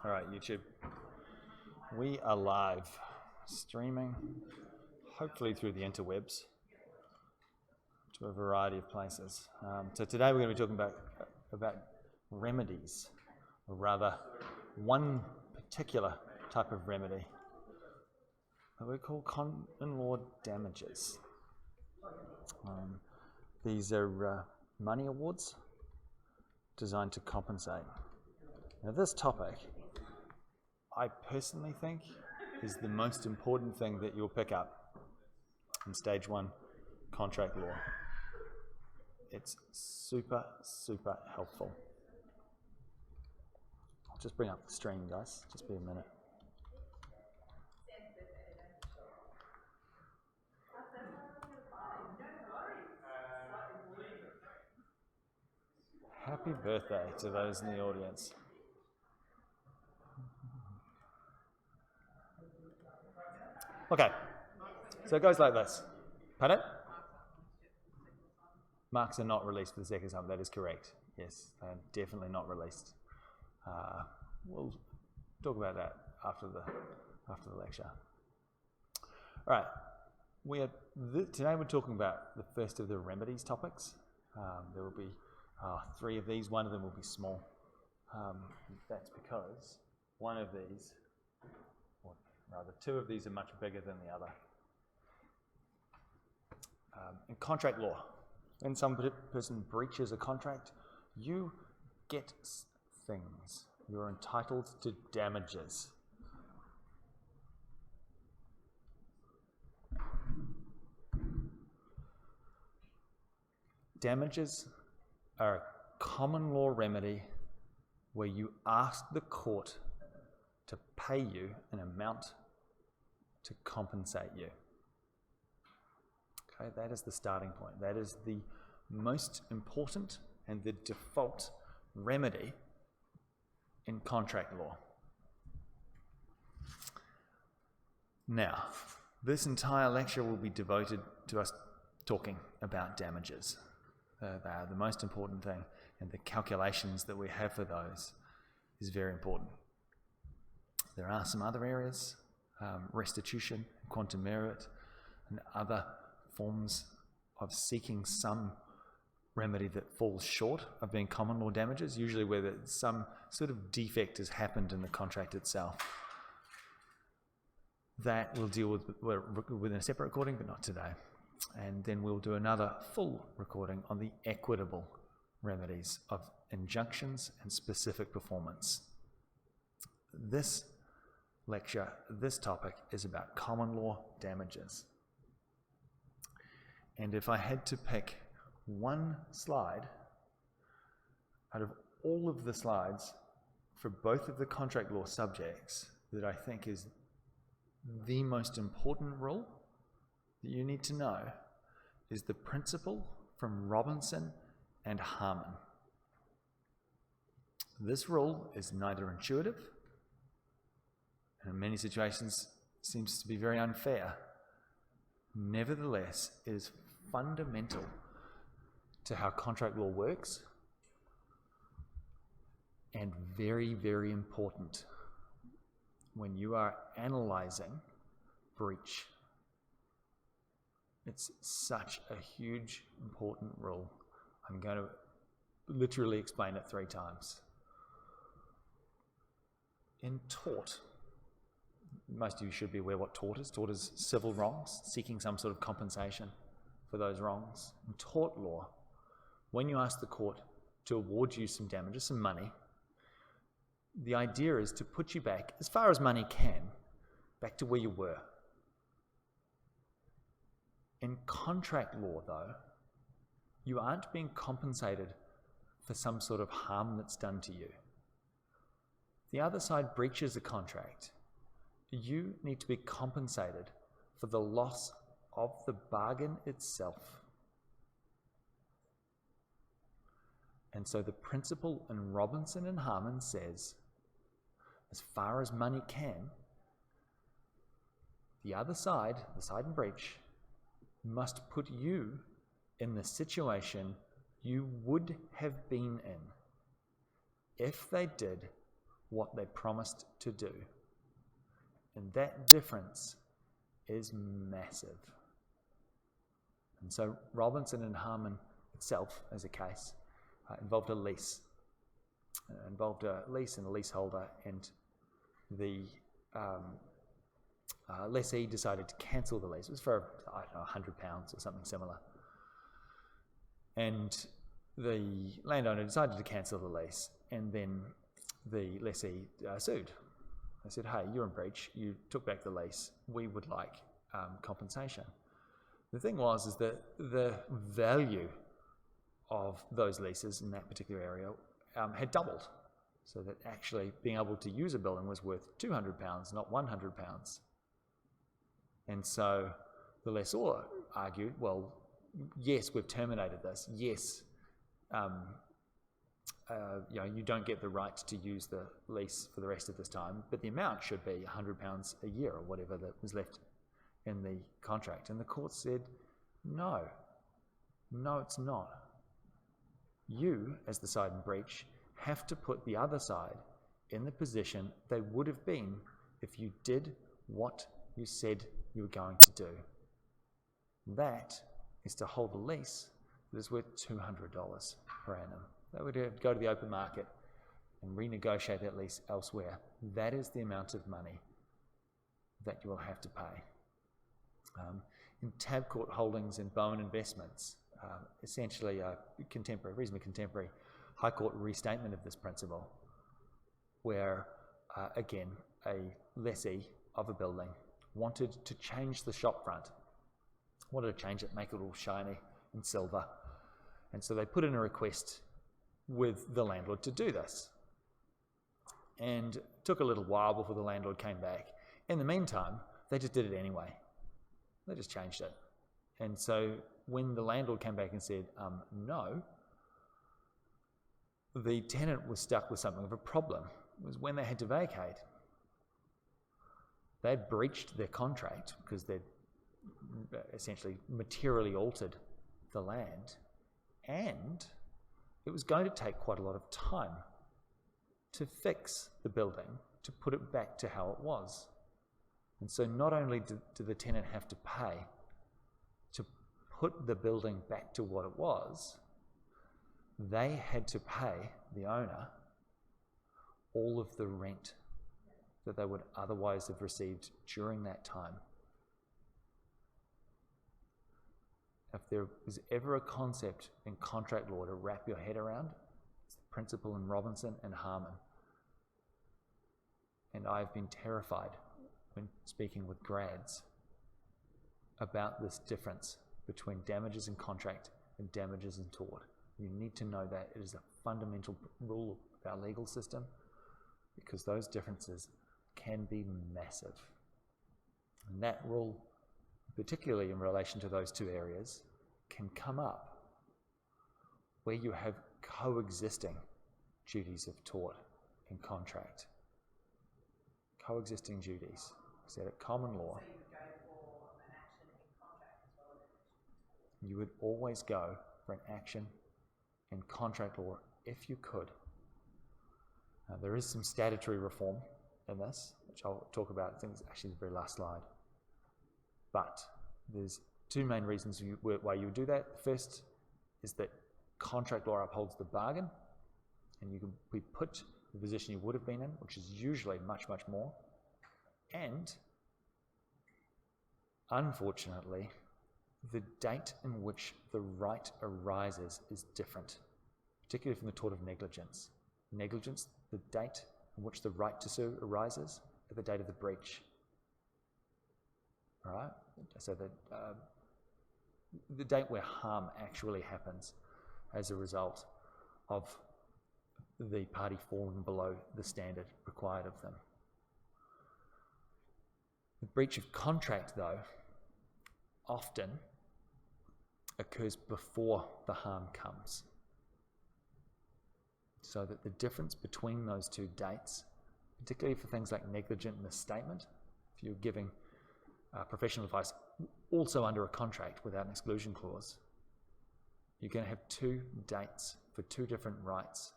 All right, YouTube. We are live, streaming, hopefully through the interwebs, to a variety of places. So today we're going to be talking about remedies, or rather, one particular type of remedy that we call common law damages. These are money awards designed to compensate. Now, this topic, I personally think, is the most important thing that you'll pick up in stage one contract law. It's super, super helpful. I'll just bring up the stream, guys. Just be a minute. Happy birthday to those in the audience. Okay, so it goes like this. Pardon? Marks are not released for the second time. That is correct. Yes, they are definitely not released. We'll talk about that after the lecture. All right, today we're talking about the first of the remedies topics. There will be 3 of these. One of them will be small. That's because one of these, or rather 2 of these, are much bigger than the other. In contract law, when some person breaches a contract, you get things. You're entitled to damages. Damages are a common law remedy where you ask the court to pay you an amount to compensate you. Okay, that is the starting point. That is the most important and the default remedy in contract law. Now, this entire lecture will be devoted to us talking about damages. They are the most important thing, and the calculations that we have for those is very important. There are some other areas, restitution, quantum merit, and other forms of seeking some remedy that falls short of being common law damages, usually where some sort of defect has happened in the contract itself. That we'll deal with in a separate recording, but not today. And then we'll do another full recording on the equitable remedies of injunctions and specific performance. This lecture, this topic, is about common law damages. And if I had to pick one slide out of all of the slides for both of the contract law subjects that I think is the most important rule that you need to know, is the principle from Robinson and Harmon. This rule is neither intuitive, and in many situations seems to be very unfair. Nevertheless, it is fundamental to how contract law works, and very, very important when you are analyzing breach. It's such a huge, important rule. I'm going to literally explain it 3 times. In tort, most of you should be aware what tort is. Tort is civil wrongs, seeking some sort of compensation for those wrongs. In tort law, when you ask the court to award you some damages, some money, the idea is to put you back, as far as money can, back to where you were. In contract law, though, you aren't being compensated for some sort of harm that's done to you. The other side breaches a contract. You need to be compensated for the loss of the bargain itself. And so the principle in Robinson and Harmon says, as far as money can, the other side, the side in breach, must put you in the situation you would have been in if they did what they promised to do. And that difference is massive. And so Robinson and Harmon itself, as a case, involved a lease. Involved a lease and a leaseholder, and the lessee decided to cancel the lease. It was for, I don't know, £100 or something similar. And the landowner decided to cancel the lease, and then the lessee sued. They said, hey, you're in breach, you took back the lease, we would like compensation. The thing is that the value of those leases in that particular area had doubled, so that actually being able to use a building was worth £200, not £100. And so the lessor argued, well, yes, we've terminated this. Yes, you don't get the right to use the lease for the rest of this time, but the amount should be £100 a year or whatever that was left in the contract. And the court said, no, it's not. You, as the side in breach, have to put the other side in the position they would have been if you did what you said you were going to do. That is to hold a lease that is worth $200 per annum. They would have to go to the open market and renegotiate that lease elsewhere. That is the amount of money that you will have to pay. In tab court holdings and Bowen investments, essentially a reasonably contemporary High Court restatement of this principle, where, again, a lessee of a building wanted to change the shop front, wanted to change it, make it all shiny and silver. And so they put in a request with the landlord to do this. And it took a little while before the landlord came back. In the meantime, they just did it anyway. They just changed it. And so when the landlord came back and said, no, the tenant was stuck with something of a problem. It was when they had to vacate. They'd breached their contract because they'd essentially materially altered the land, and it was going to take quite a lot of time to fix the building, to put it back to how it was. And so not only did the tenant have to pay to put the building back to what it was, they had to pay the owner all of the rent that they would otherwise have received during that time. If there was ever a concept in contract law to wrap your head around, it's the principle in Robinson and Harmon. And I've been terrified when speaking with grads about this difference between damages in contract and damages in tort. You need to know that it is a fundamental rule of our legal system, because those differences can be massive. And that rule, particularly in relation to those two areas, can come up where you have coexisting duties of tort and contract. Coexisting duties. Is that a common law? So you would go for an action in contract as well as You would always go for an action in contract law if you could. Now, there is some statutory reform in this, which I'll talk about. I think it's actually the very last slide. But there's two main reasons why you would do that. The first is that contract law upholds the bargain, and you can be put in the position you would have been in, which is usually much, much more. And unfortunately, the date in which the right arises is different, particularly from the tort of negligence. Negligence, the date in which the right to sue arises, at the date of the breach. All right? So that the date where harm actually happens as a result of the party falling below the standard required of them. The breach of contract, though, often occurs before the harm comes. So that the difference between those two dates, particularly for things like negligent misstatement, if you're giving professional advice also under a contract without an exclusion clause, you're going to have two dates for two different rights.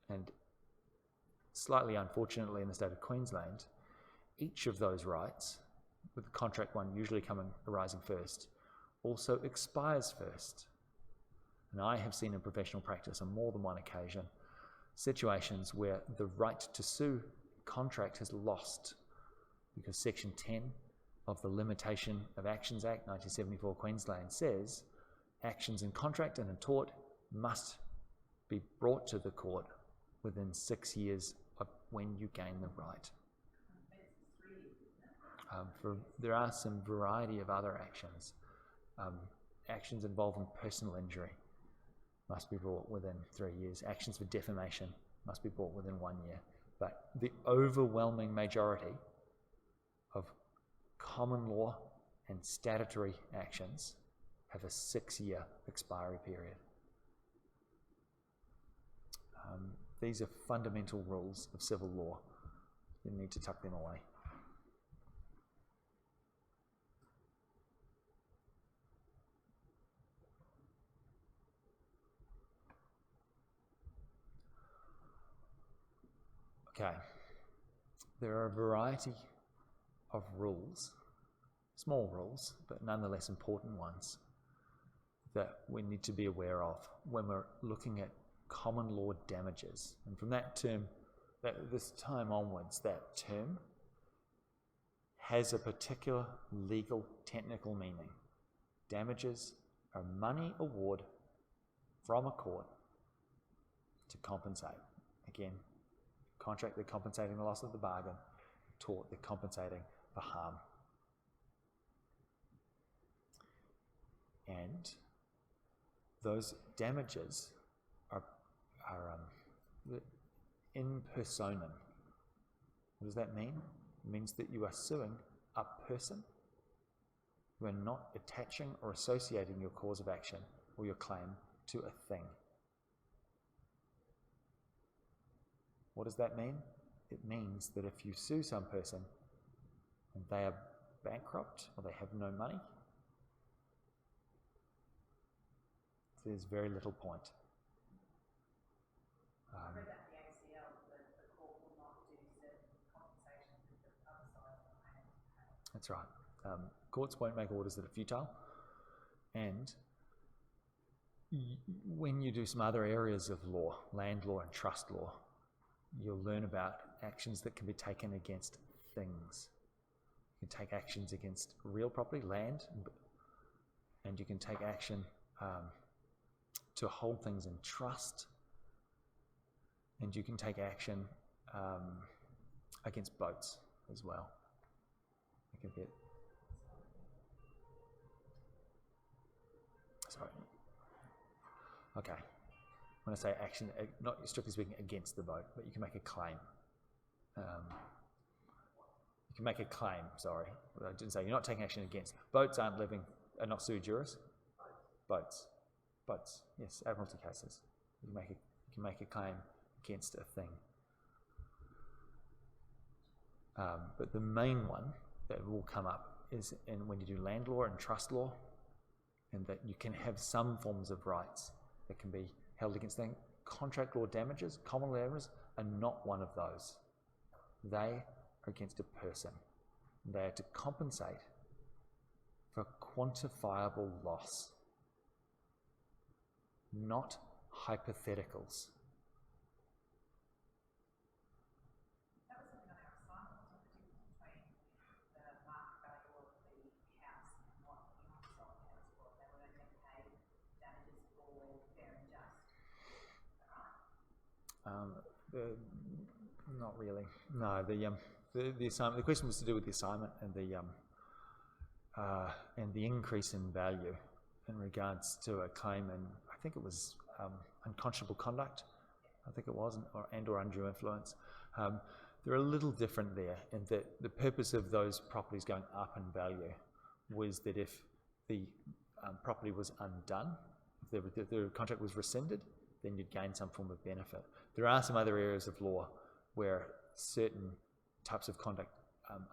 And slightly unfortunately in the state of Queensland, each of those rights, with the contract one usually arising first, also expires first. And I have seen in professional practice on more than one occasion situations where the right to sue contract has lost because Section 10 of the Limitation of Actions Act 1974 Queensland says actions in contract and in tort must be brought to the court within 6 years of when you gain the right. There are some variety of other actions. Actions involving personal injury must be brought within 3 years. Actions for defamation must be brought within 1 year. But the overwhelming majority of common law and statutory actions have a 6-year expiry period. These are fundamental rules of civil law. You need to tuck them away. Okay, there are a variety of rules, small rules, but nonetheless important ones, that we need to be aware of when we're looking at common law damages. And from that term, this time onwards, that term has a particular legal technical meaning. Damages are money award from a court to compensate. Again, contract, they're compensating the loss of the bargain. Tort, they're compensating for harm. And those damages are in personam. What does that mean? It means that you are suing a person. You are not attaching or associating your cause of action or your claim to a thing. What does that mean? It means that if you sue some person and they are bankrupt or they have no money, there's very little point. I read that in the ACL, that the court will not do certain compensation if the other side is not able to pay. That's right. Courts won't make orders that are futile, and when you do some other areas of law, land law and trust law, you'll learn about actions that can be taken against things. You can take actions against real property, land, and you can take action to hold things in trust, and you can take action against boats as well. It can be. Sorry. Okay. When I say action, not strictly speaking against the boat, but you can make a claim. You can make a claim, sorry. I didn't say you're not taking action against. Boats are not sui juris. Boats. Yes, admiralty cases. You can make a claim against a thing. But the main one that will come up is when you do land law and trust law, and that you can have some forms of rights that can be held against things. Contract law damages, common law damages, are not one of those. They are against a person. They are to compensate for quantifiable loss, not hypotheticals. That was something on our assignment, wasn't it? The difference between the market value of the house and what the owner sold the house for. They were only going to pay damages for fair and just. Is that right? Not really. No, the assignment. The question was to do with the assignment and the increase in value in regards to a claim, and I think it was unconscionable conduct. I think it was, or undue influence. They're a little different there, in that the purpose of those properties going up in value was that if the property was undone, if the contract was rescinded, then you'd gain some form of benefit. There are some other areas of law where certain types of conduct,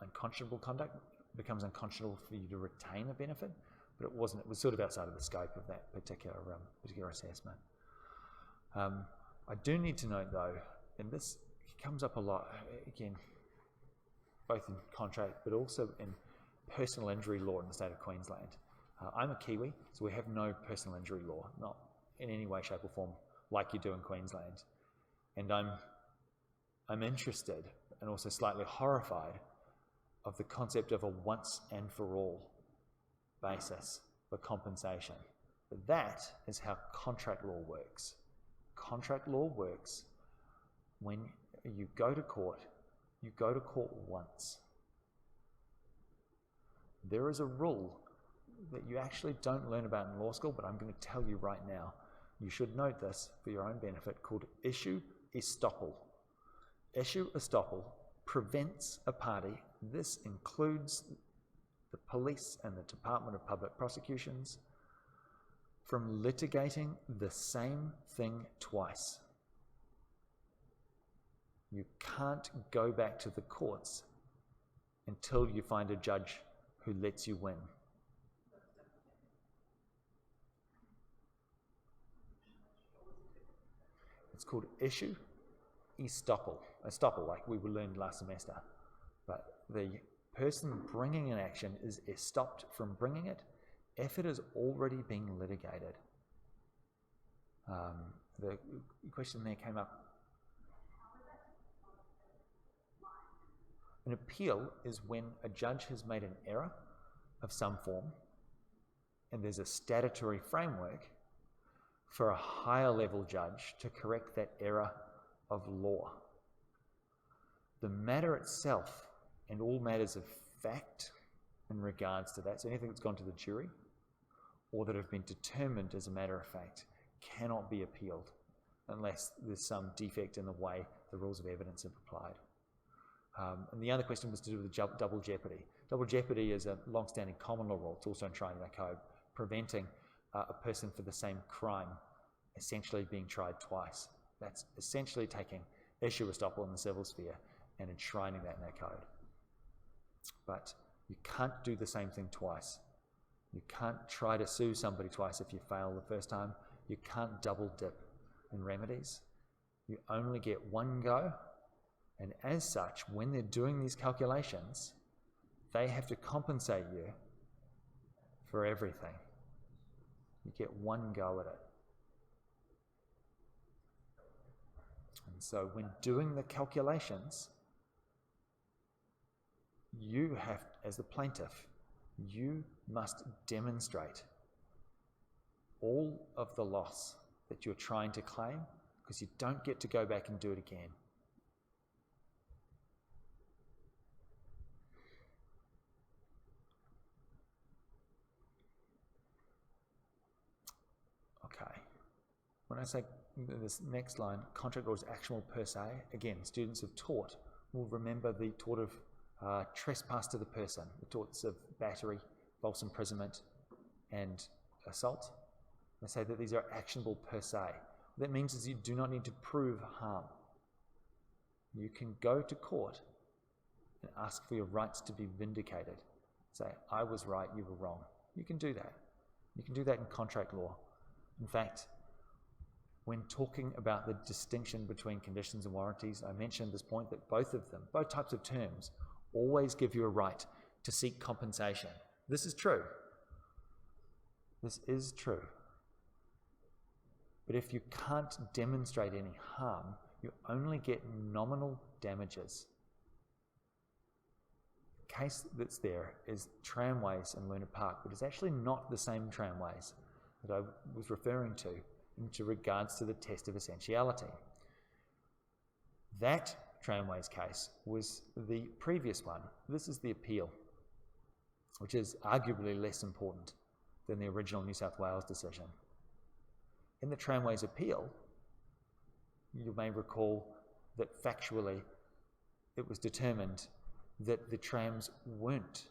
unconscionable conduct, becomes unconscionable for you to retain a benefit, but it wasn't. It was sort of outside of the scope of that particular assessment. I do need to note, though, in this comes up a lot, again, both in contract but also in personal injury law in the state of Queensland. I'm a Kiwi, so we have no personal injury law, not in any way, shape or form like you do in Queensland. And I'm interested and also slightly horrified of the concept of a once and for all basis for compensation. But that is how contract law works. Contract law works when you go to court once. There is a rule that you actually don't learn about in law school, but I'm going to tell you right now. You should note this for your own benefit, called issue estoppel. Issue estoppel prevents a party, this includes the police and the Department of Public Prosecutions, from litigating the same thing twice. You can't go back to the courts until you find a judge who lets you win. It's called issue estoppel. Estoppel, like we learned last semester. But the person bringing an action is estopped from bringing it if it is already being litigated. The question there came up. An appeal is when a judge has made an error of some form and there's a statutory framework for a higher level judge to correct that error of law. The matter itself and all matters of fact in regards to that, so anything that's gone to the jury or that have been determined as a matter of fact, cannot be appealed unless there's some defect in the way the rules of evidence have applied. And the other question was to do with double jeopardy. Double jeopardy is a long-standing common law rule. It's also enshrined in our code, preventing a person for the same crime essentially being tried twice. That's essentially taking issue estoppel in the civil sphere and enshrining that in our code. But you can't do the same thing twice. You can't try to sue somebody twice if you fail the first time. You can't double dip in remedies. You only get one go. And as such, when they're doing these calculations, they have to compensate you for everything. You get one go at it. And so when doing the calculations, you have, as the plaintiff, you must demonstrate all of the loss that you're trying to claim, because you don't get to go back and do it again. Okay. When I say this next line, contract law is actionable per se, again, students have taught will remember the tort of trespass to the person, the torts of battery, false imprisonment, and assault. They say that these are actionable per se. What that means is you do not need to prove harm. You can go to court and ask for your rights to be vindicated. Say, I was right, you were wrong. You can do that. You can do that in contract law. In fact, when talking about the distinction between conditions and warranties, I mentioned this point that both of them, both types of terms, always give you a right to seek compensation. This is true. This is true. But if you can't demonstrate any harm, you only get nominal damages. The case that's there is tramways in Luna Park, but it's actually not the same tramways that I was referring to in regards to the test of essentiality. That tramways case was the previous one. This is the appeal, which is arguably less important than the original New South Wales decision. In the tramways appeal, you may recall that factually it was determined that the trams weren't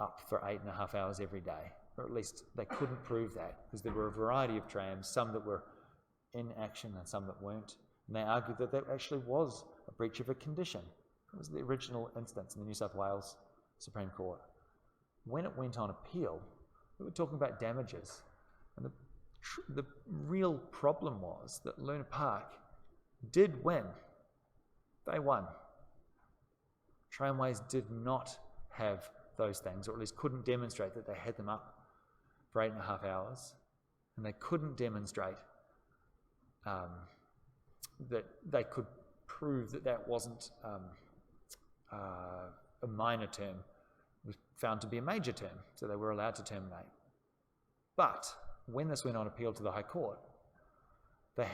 up for 8.5 hours every day, or at least they couldn't prove that, because there were a variety of trams, some that were in action and some that weren't. And they argued that there actually was a breach of a condition. It was the original instance in the New South Wales Supreme Court. When it went on appeal, we were talking about damages. And the real problem was that Luna Park did win They won. Tramways did not have those things, or at least couldn't demonstrate that they had them up for 8.5 hours, and they couldn't demonstrate that they could prove that that wasn't a minor term. It was found to be a major term, so they were allowed to terminate. But when this went on appeal to the High Court, they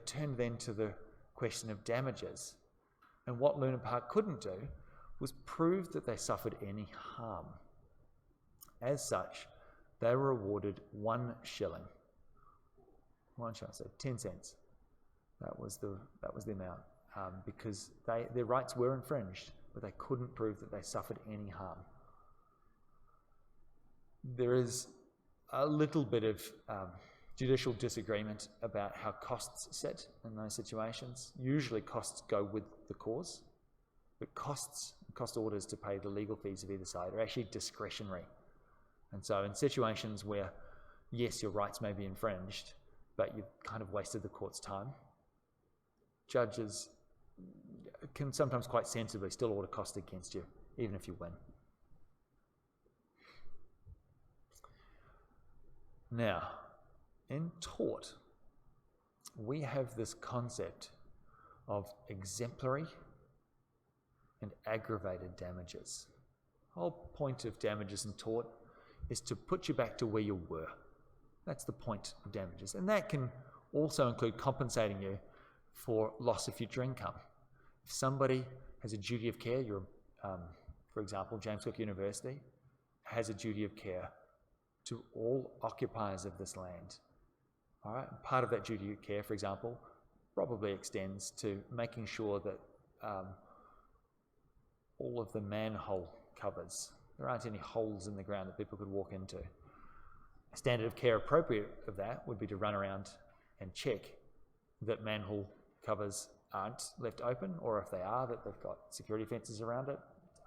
turned then to the question of damages. And what Luna Park couldn't do was prove that they suffered any harm. As such, they were awarded 1 shilling. 1 shilling, so 10 cents. That was the amount, because their rights were infringed, but they couldn't prove that they suffered any harm. There is a little bit of judicial disagreement about how costs sit in those situations. Usually costs go with the cause, but cost orders to pay the legal fees of either side are actually discretionary. And so in situations where, yes, your rights may be infringed, but you've kind of wasted the court's time, judges can sometimes quite sensibly still order costs against you, even if you win. Now, in tort, we have this concept of exemplary and aggravated damages. The whole point of damages in tort is to put you back to where you were. That's the point of damages. And that can also include compensating you for loss of future income. If somebody has a duty of care, for example, James Cook University has a duty of care to all occupiers of this land. All right? Part of that duty of care, for example, probably extends to making sure that all of the manhole covers, there aren't any holes in the ground that people could walk into. A standard of care appropriate of that would be to run around and check that manhole covers aren't left open, or if they are, that they've got security fences around it.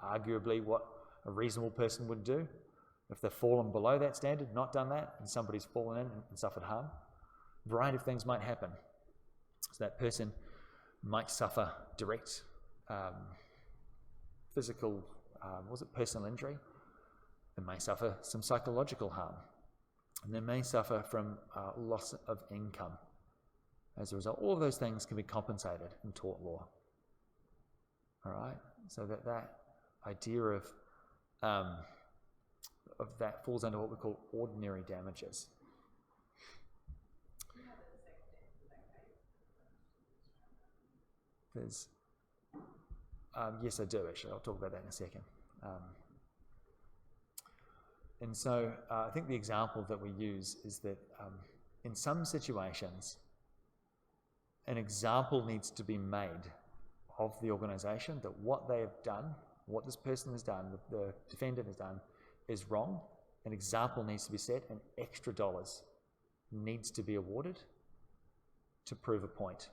Arguably what a reasonable person would do. If they've fallen below that standard, not done that, and somebody's fallen in and suffered harm, a variety of things might happen. So that person might suffer direct physical, personal injury. They may suffer some psychological harm. And they may suffer from loss of income. As a result, all of those things can be compensated in tort law. All right? So that idea of that falls under what we call ordinary damages. There's, yes, I do actually. I'll talk about that in a second. And so I think the example that we use is that in some situations, an example needs to be made of the organisation that what they have done, what this person has done, the defendant has done, is wrong. An example needs to be set, and extra dollars needs to be awarded to prove a point,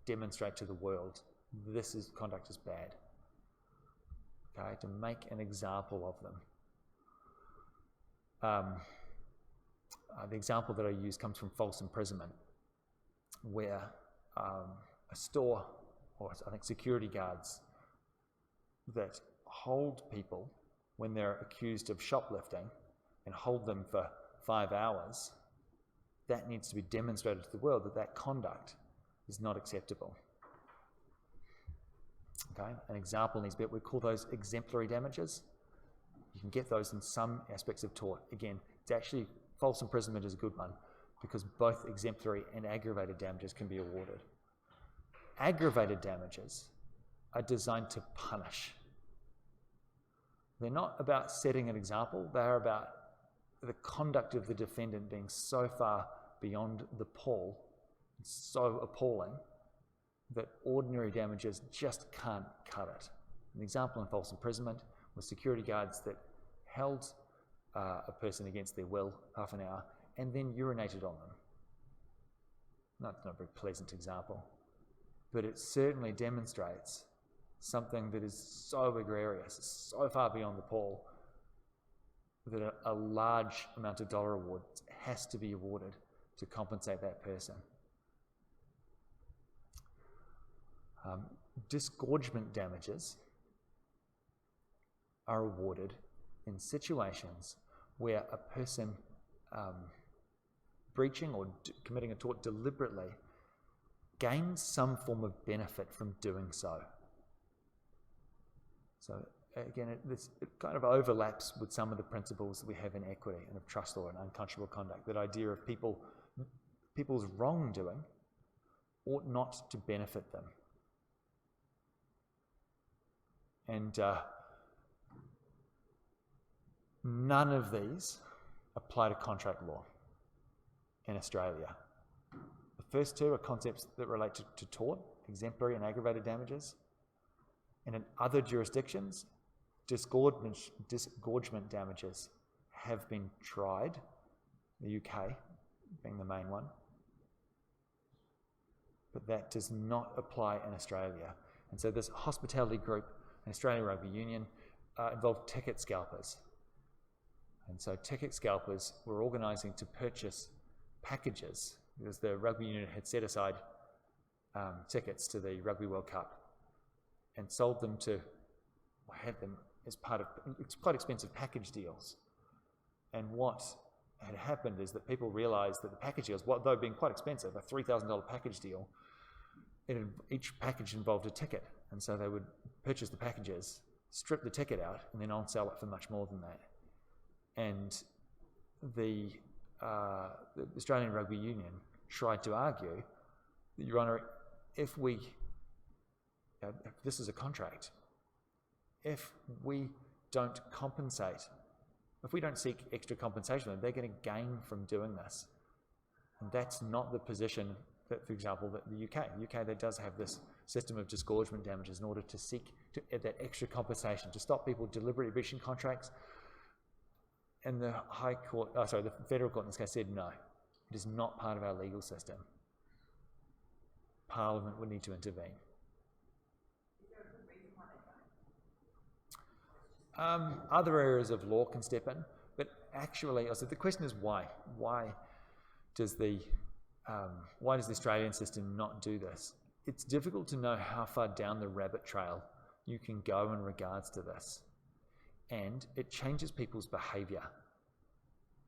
demonstrate to the world conduct is bad. Okay, to make an example of them. The example that I use comes from false imprisonment, where a store, or I think security guards, that hold people when they're accused of shoplifting and hold them for 5 hours, that needs to be demonstrated to the world that conduct is not acceptable. Okay, an example needs to be, we call those exemplary damages. You can get those in some aspects of tort. Again, it's actually, false imprisonment is a good one because both exemplary and aggravated damages can be awarded. Aggravated damages are designed to punish. They're not about setting an example, they're about the conduct of the defendant being so far beyond the pale, so appalling, that ordinary damages just can't cut it. An example in false imprisonment was security guards that held a person against their will half an hour and then urinated on them. Not a very pleasant example, but it certainly demonstrates something that is so egregious, so far beyond the pale, that a large amount of dollar award has to be awarded to compensate that person. disgorgement damages are awarded in situations where a person breaching or committing a tort deliberately gains some form of benefit from doing so. So again, it kind of overlaps with some of the principles that we have in equity and of trust law and unconscionable conduct, that idea of people's wrongdoing ought not to benefit them. And none of these apply to contract law in Australia. The first two are concepts that relate to tort, exemplary and aggravated damages. And in other jurisdictions, disgorgement damages have been tried, the UK being the main one, but that does not apply in Australia. And so this hospitality group in Australian Rugby Union involved ticket scalpers. And so ticket scalpers were organising to purchase packages because the rugby union had set aside tickets to the Rugby World Cup and sold them to, or had them as part of quite expensive package deals. And what had happened is that people realised that the package deals, though being quite expensive, a $3,000 package deal, each package involved a ticket. And so they would purchase the packages, strip the ticket out, and then on-sell it for much more than that. And the Australian Rugby Union tried to argue that, Your Honour, if this is a contract, if we don't compensate, if we don't seek extra compensation, they're going to gain from doing this. And that's not the position that, for example, the UK that does have this system of disgorgement damages in order to seek that extra compensation, to stop people deliberately breaching contracts. And the the federal court in this case said no, it is not part of our legal system. Parliament would need to intervene. Is there a good reason why they don't? Other areas of law can step in, but actually, the question is why? Why does the Australian system not do this? It's difficult to know how far down the rabbit trail you can go in regards to this. And it changes people's behaviour.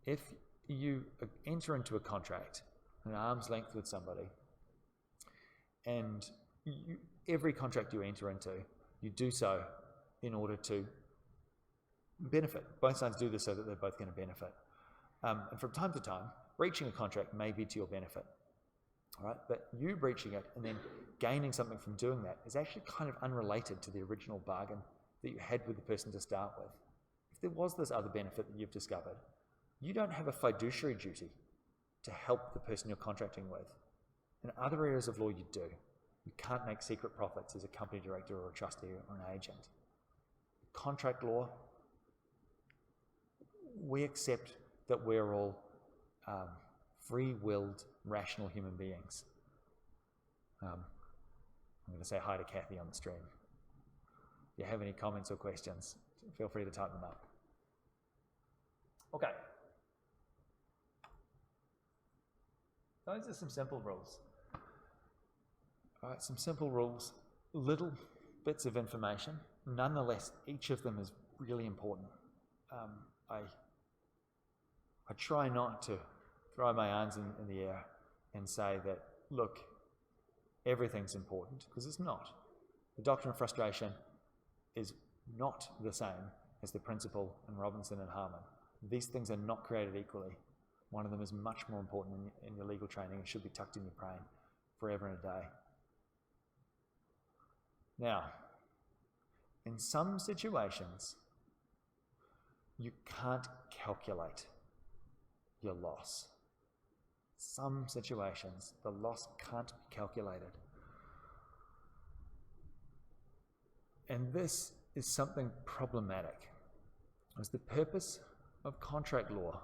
If you enter into a contract, an arm's length with somebody, and every contract you enter into, you do so in order to benefit. Both sides do this so that they're both going to benefit. And from time to time, breaching a contract may be to your benefit. All right? But you breaching it and then gaining something from doing that is actually kind of unrelated to the original bargain that you had with the person to start with. If there was this other benefit that you've discovered, you don't have a fiduciary duty to help the person you're contracting with. In other areas of law, you do. You can't make secret profits as a company director or a trustee or an agent. Contract law, we accept that we're all free-willed, rational human beings. I'm going to say hi to Kathy on the stream. If you have any comments or questions, feel free to type them up. Okay. Those are some simple rules. All right, some simple rules, little bits of information. Nonetheless, each of them is really important. I try not to throw my arms in the air and say that, look, everything's important, because it's not. The doctrine of frustration is not the same as the principle in Robinson and Harmon. These things are not created equally. One of them is much more important in your legal training and should be tucked in your brain forever and a day. Now, in some situations, you can't calculate your loss. Some situations, the loss can't be calculated. And this is something problematic, because the purpose of contract law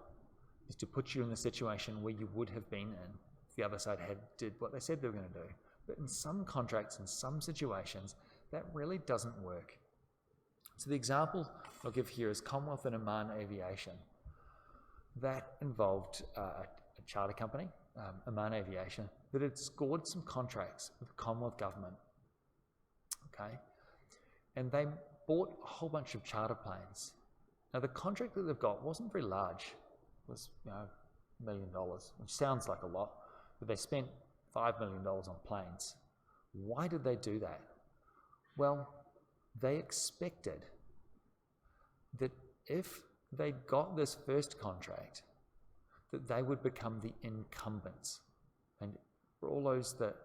is to put you in the situation where you would have been in if the other side did what they said they were going to do. But in some contracts, in some situations, that really doesn't work. So the example I'll give here is Commonwealth and Oman Aviation. That involved a charter company, Oman Aviation, that had scored some contracts with the Commonwealth government okay? And they bought a whole bunch of charter planes. Now the contract that they've got wasn't very large. It was, $1 million, which sounds like a lot, but they spent $5 million on planes. Why did they do that? Well, they expected that if they got this first contract, that they would become the incumbents. And for all those that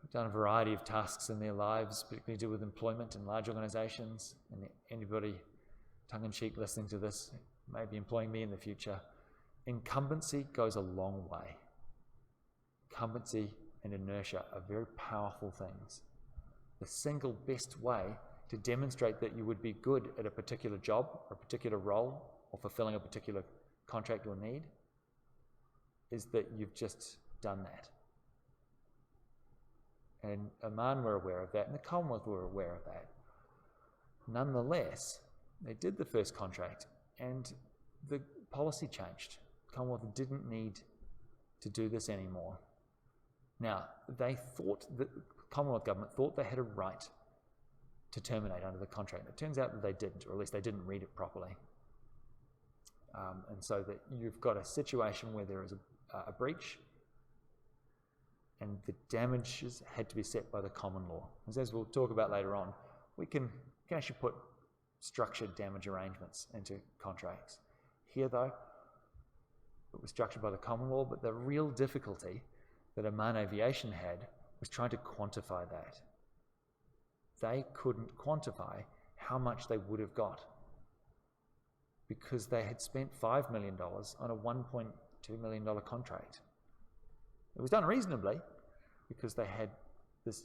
have done a variety of tasks in their lives, particularly to do with employment in large organizations, and anybody tongue-in-cheek listening to this may be employing me in the future, incumbency goes a long way. Incumbency and inertia are very powerful things. The single best way to demonstrate that you would be good at a particular job, or a particular role, or fulfilling a particular contract or need is that you've just done that. And Oman were aware of that, and the Commonwealth were aware of that. Nonetheless, they did the first contract, and the policy changed. The Commonwealth didn't need to do this anymore. Now, they thought that the Commonwealth government thought they had a right to terminate under the contract. It turns out that they didn't, or at least they didn't read it properly. And so that you've got a situation where there is a breach, and the damages had to be set by the common law. As we'll talk about later on, we can actually put structured damage arrangements into contracts. Here, though, it was structured by the common law, but the real difficulty that Oman Aviation had was trying to quantify that. They couldn't quantify how much they would have got because they had spent $5 million on a $1.2 million contract. It was done reasonably because they had this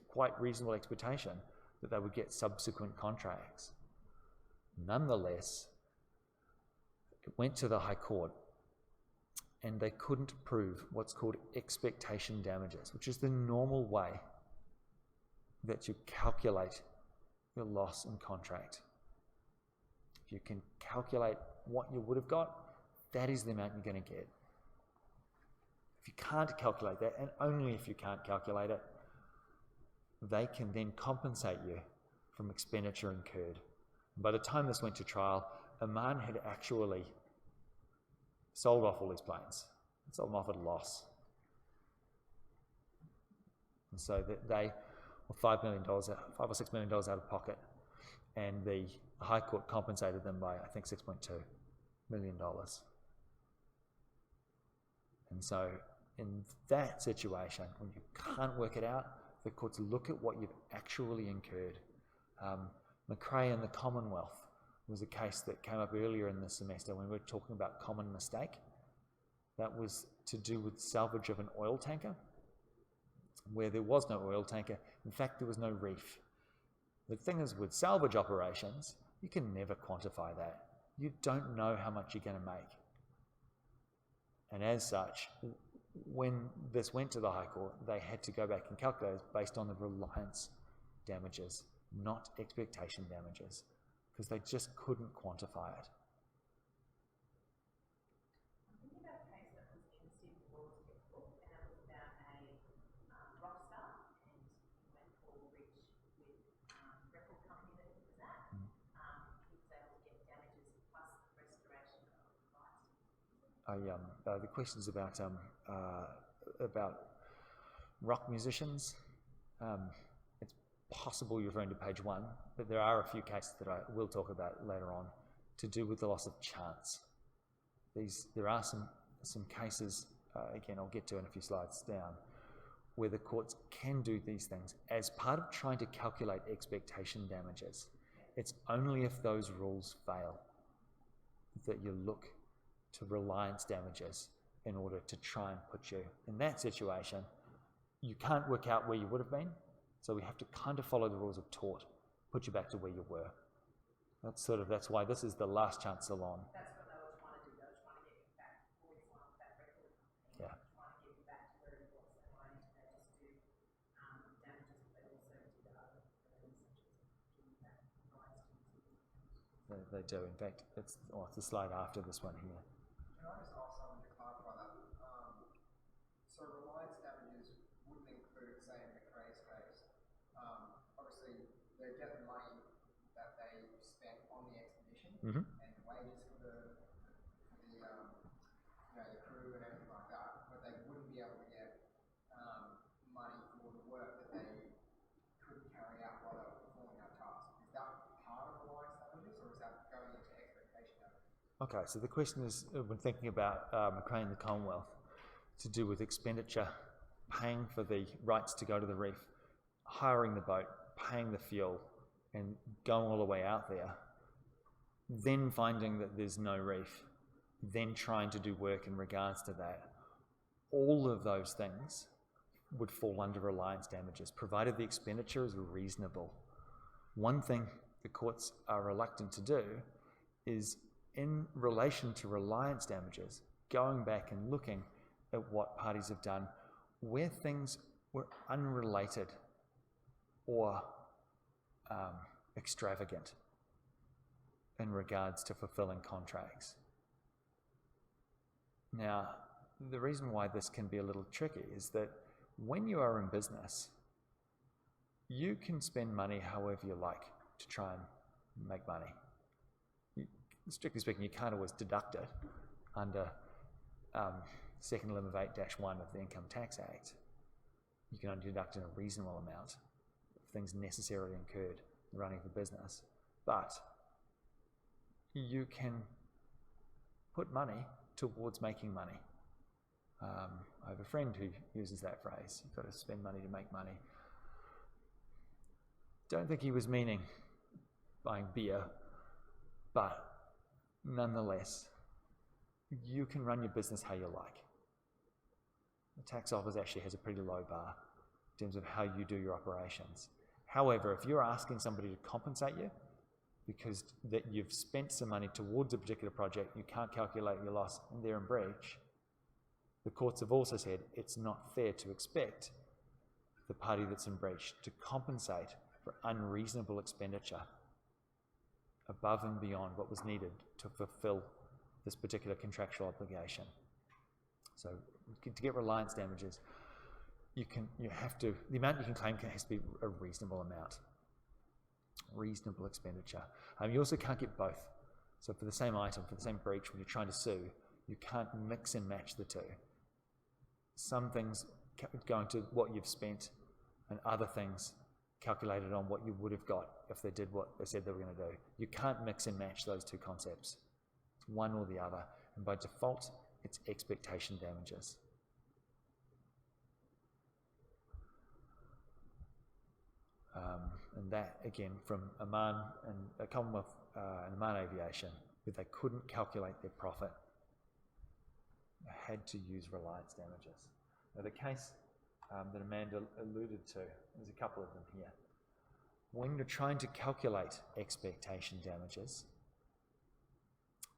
quite reasonable expectation that they would get subsequent contracts. Nonetheless, it went to the High Court and they couldn't prove what's called expectation damages, which is the normal way that you calculate your loss in contract. If you can calculate what you would have got, that is the amount you're going to get. If you can't calculate that, and only if you can't calculate it, they can then compensate you from expenditure incurred. By the time this went to trial, Oman had actually sold off all these planes, sold them off at a loss. And so that they were $5 or $6 million out of pocket, and the High Court compensated them by, I think, $6.2 million. And so in that situation, when you can't work it out, the courts look at what you've actually incurred. McRae and the Commonwealth was a case that came up earlier in the semester when we were talking about common mistake. That was to do with salvage of an oil tanker, where there was no oil tanker. In fact, there was no reef. The thing is, with salvage operations, you can never quantify that. You don't know how much you're going to make. And as such, when this went to the High Court, they had to go back and calculate based on the reliance damages, not expectation damages, because they just couldn't quantify it. I'm thinking about a case that was in Stephen Ward's book, and it was about a rock star, and he went for breach with record company that he was at. He was able to get damages plus the restoration of rights. The questions about rock musicians. It's possible you're referring to page 1, but there are a few cases that I will talk about later on to do with the loss of chance. There are some cases, again I'll get to in a few slides down, where the courts can do these things as part of trying to calculate expectation damages. It's only if those rules fail that you look to reliance damages in order to try and put you in that situation. You can't work out where you would have been, so we have to kind of follow the rules of tort, put you back to where you were. That's why this is the last chance salon. That's what they were trying to do. They were trying to get you back for this one, that record company. Yeah. Trying to get you back to where it was. And not only did they just do damages, but they also did other things such as giving back rights. They do. In fact, it's the slide after this one here. Can I just ask something to clarify that? So reliance damages wouldn't include, say in McRae's case, a Mhm. and wages for the the crew and everything like that, but they wouldn't be able to get money for the work that they couldn't carry out while they were performing that task. Is that part of reliance damages, or is that going into expectation damages? Okay, so the question is, when thinking about McCrae and the Commonwealth, to do with expenditure, paying for the rights to go to the reef, hiring the boat, paying the fuel, and going all the way out there, then finding that there's no reef, then trying to do work in regards to that. All of those things would fall under reliance damages, provided the expenditure is reasonable. One thing the courts are reluctant to do is, in relation to reliance damages, going back and looking at what parties have done where things were unrelated or extravagant in regards to fulfilling contracts. Now, the reason why this can be a little tricky is that when you are in business, you can spend money however you like to try and make money. Strictly speaking, you can't always deduct it under Second Limit of 8-1 of the Income Tax Act. You can only deduct in a reasonable amount of things necessarily incurred in running the business. But you can put money towards making money. I have a friend who uses that phrase, you've got to spend money to make money. Don't think he was meaning buying beer, but nonetheless, you can run your business how you like. The tax office actually has a pretty low bar in terms of how you do your operations. However, if you're asking somebody to compensate you because that you've spent some money towards a particular project, you can't calculate your loss and they're in breach, the courts have also said it's not fair to expect the party that's in breach to compensate for unreasonable expenditure above and beyond what was needed to fulfill this particular contractual obligation. So to get reliance damages, the amount you can claim has to be a reasonable amount, reasonable expenditure. You also can't get both. So for the same item, for the same breach, when you're trying to sue, you can't mix and match the two. Some things going to what you've spent and other things calculated on what you would have got if they did what they said they were going to do. You can't mix and match those two concepts. It's one or the other. And by default, it's expectation damages. And that, again, from Oman and Commonwealth and Oman Aviation, where they couldn't calculate their profit, they had to use reliance damages. Now, the case that Amanda alluded to, there's a couple of them here. When you're trying to calculate expectation damages,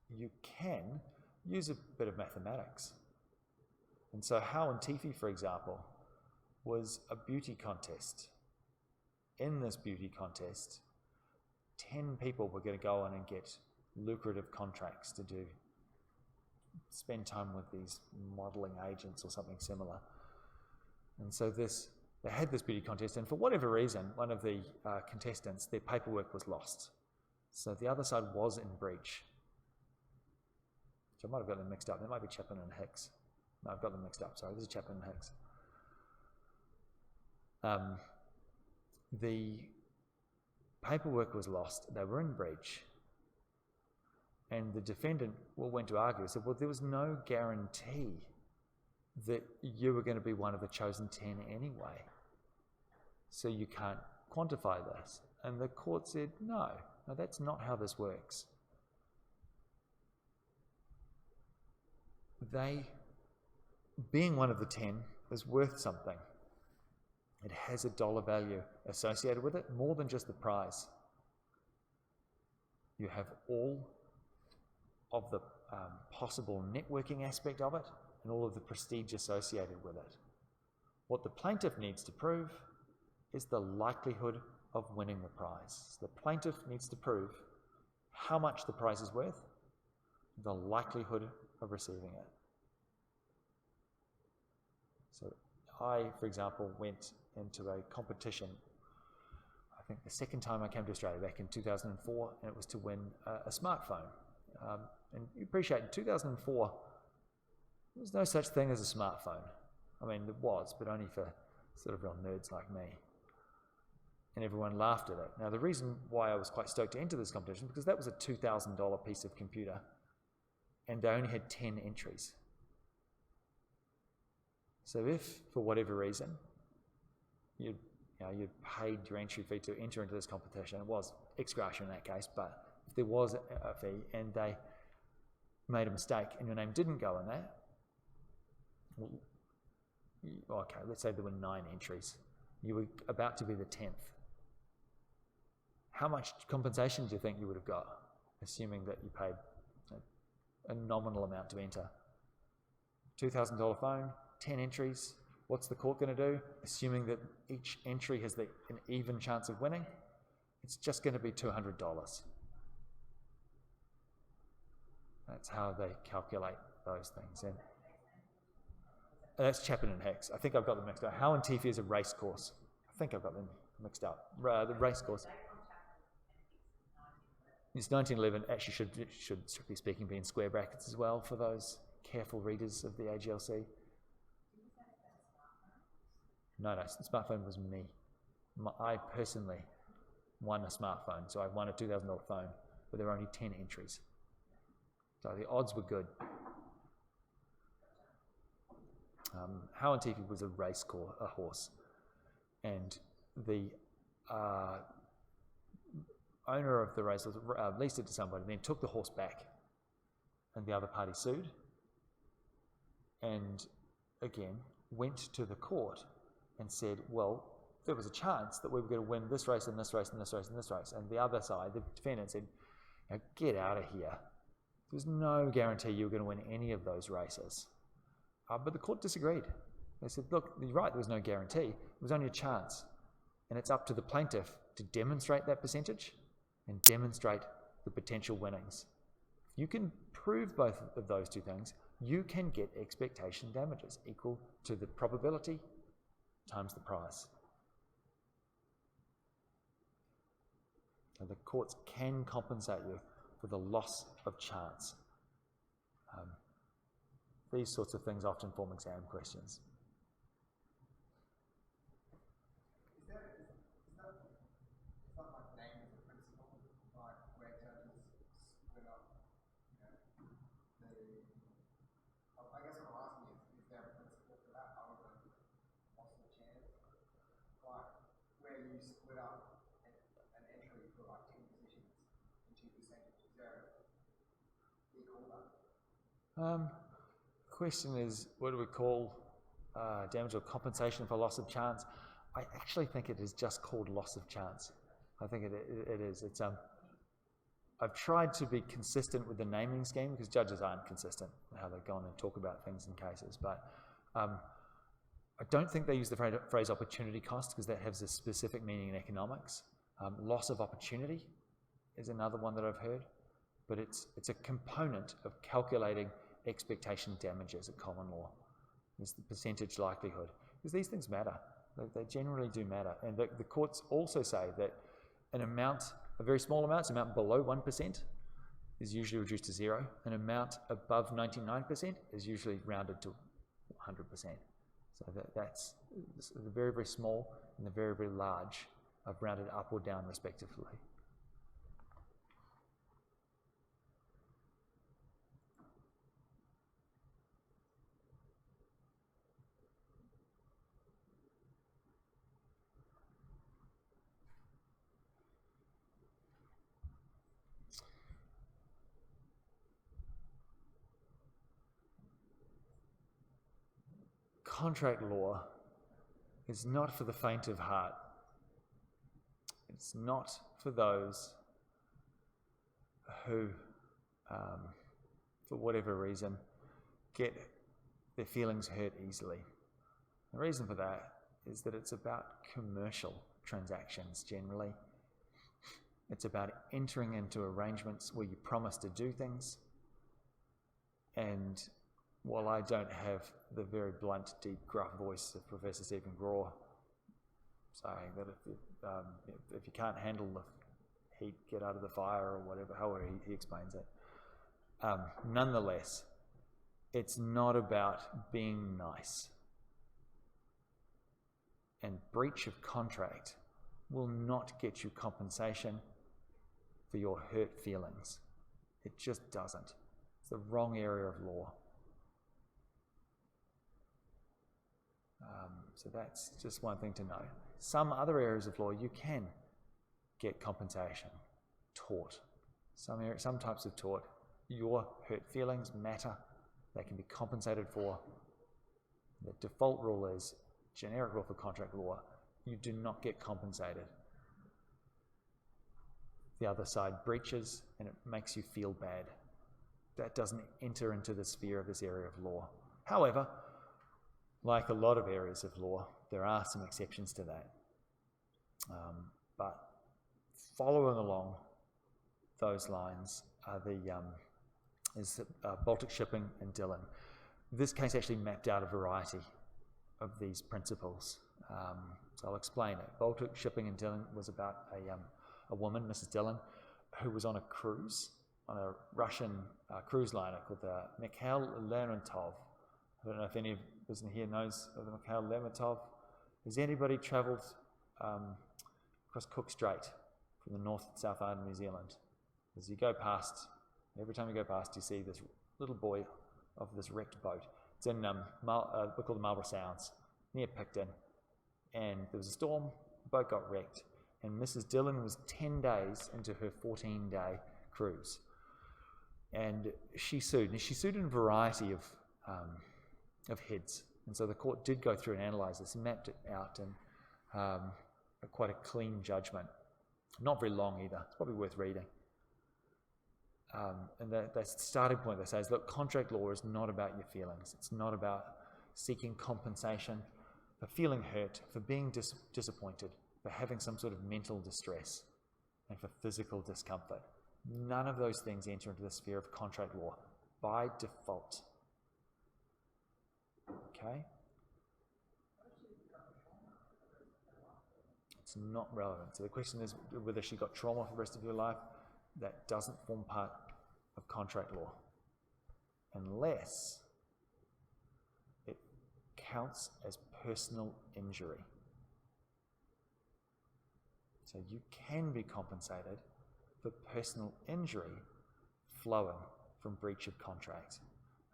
you can use a bit of mathematics. And so Howe and Tifi, for example, was a beauty contest. In this beauty contest, 10 people were going to go in and get lucrative contracts to spend time with these modelling agents or something similar. And so they had this beauty contest, and for whatever reason, one of the contestants, their paperwork was lost. So the other side was in breach. So I might have got them mixed up. There might be Chapman and Hicks. No, I've got them mixed up. Sorry, this is Chapman and Hicks. The paperwork was lost. They were in breach. And the defendant went to argue, said, well, there was no guarantee that you were going to be one of the chosen 10 anyway. So you can't quantify this. And the court said, no, that's not how this works. Being one of the 10 is worth something. It has a dollar value associated with it, more than just the prize. You have all of the possible networking aspect of it and all of the prestige associated with it. What the plaintiff needs to prove is the likelihood of winning the prize. The plaintiff needs to prove how much the prize is worth, the likelihood of receiving it. So I, for example, went into a competition, I think the second time I came to Australia back in 2004, and it was to win a smartphone. And you appreciate in 2004, there was no such thing as a smartphone. I mean, there was, but only for sort of real nerds like me. And everyone laughed at it. Now, the reason why I was quite stoked to enter this competition because that was a $2,000 piece of computer, and they only had 10 entries. So if, for whatever reason, you'd paid your entry fee to enter into this competition, it was ex gratia in that case, but if there was a fee and they made a mistake and your name didn't go in that, well, okay, let's say there were 9 entries. You were about to be the 10th. How much compensation do you think you would have got, assuming that you paid a nominal amount to enter? $2,000 phone, 10 entries. What's the court going to do? Assuming that each entry has an even chance of winning, it's just going to be $200. That's how they calculate those things. And that's Chapman and Hicks. I think I've got them mixed up. Howe and Tiffy is a race course. I think I've got them mixed up. The race course. It's 1911. Actually, should strictly speaking be in square brackets as well for those careful readers of the AGLC. No, smartphone was me. I personally won a smartphone, so I won a $2,000 phone, but there were only 10 entries. So the odds were good. Howe and Tiffy was a horse, and the owner of the race leased it to somebody, then took the horse back, and the other party sued, and again went to the court and said, well, there was a chance that we were going to win this race and this race and this race and this race, and the other side, the defendant, said, now get out of here. There's no guarantee you're going to win any of those races. But the court disagreed. They said, look, you're right, there was no guarantee. It was only a chance. And it's up to the plaintiff to demonstrate that percentage and demonstrate the potential winnings. If you can prove both of those two things, you can get expectation damages equal to the probability times the price. And the courts can compensate you for the loss of chance. These sorts of things often form exam questions. Is that like named as a principle, like where judges split up, I guess what I'm asking is there a principle for that other than loss of chance? Like where you split up an entry for like 10 positions into percentage, is there equal that? Question is, what do we call damage or compensation for loss of chance? I actually think it is just called loss of chance. I think it is. It's I've tried to be consistent with the naming scheme because judges aren't consistent in how they go on and talk about things in cases. But I don't think they use the phrase opportunity cost because that has a specific meaning in economics. Loss of opportunity is another one that I've heard, but it's a component of calculating expectation damages at common law. It's the percentage likelihood, because these things matter. They generally do matter. And the courts also say that a very small amount, an amount below 1% is usually reduced to 0. An amount above 99% is usually rounded to 100%. So that's the very, very small and the very, very large are rounded up or down respectively. Contract law is not for the faint of heart. It's not for those who, for whatever reason, get their feelings hurt easily. The reason for that is that it's about commercial transactions generally. It's about entering into arrangements where you promise to do things, and while I don't have the very blunt, deep, gruff voice of Professor Stephen Graw saying that if if you can't handle the heat, get out of the fire or whatever, however he explains it. Nonetheless, it's not about being nice. And breach of contract will not get you compensation for your hurt feelings. It just doesn't. It's the wrong area of law. So that's just one thing to know. Some other areas of law you can get compensation, tort. Some types of tort, your hurt feelings matter. They can be compensated for. The default rule is, generic rule for contract law, you do not get compensated. The other side breaches and it makes you feel bad. That doesn't enter into the sphere of this area of law. However, like a lot of areas of law, there are some exceptions to that. But following along those lines are Baltic Shipping and Dillon. This case actually mapped out a variety of these principles. So I'll explain it. Baltic Shipping and Dillon was about a woman, Mrs. Dillon, who was on a cruise, on a Russian cruise liner called the Mikhail Lermontov. I don't know if any of us in here knows of the Mikhail Lermontov. Has anybody travelled across Cook Strait from the North and South Island of New Zealand? As you go past, every time you go past, you see this little buoy of this wrecked boat. It's in we call the Marlborough Sounds, near Picton. And there was a storm, the boat got wrecked, and Mrs. Dillon was 10 days into her 14-day cruise. And she sued. And she sued in a variety of heads. And so the court did go through and analyse this and mapped it out in quite a clean judgment. Not very long either. It's probably worth reading. And the starting point they say is, look, contract law is not about your feelings. It's not about seeking compensation for feeling hurt, for being disappointed, for having some sort of mental distress, and for physical discomfort. None of those things enter into the sphere of contract law by default. Okay? It's not relevant. So the question is whether she got trauma for the rest of her life. That doesn't form part of contract law, unless it counts as personal injury. So you can be compensated for personal injury flowing from breach of contract.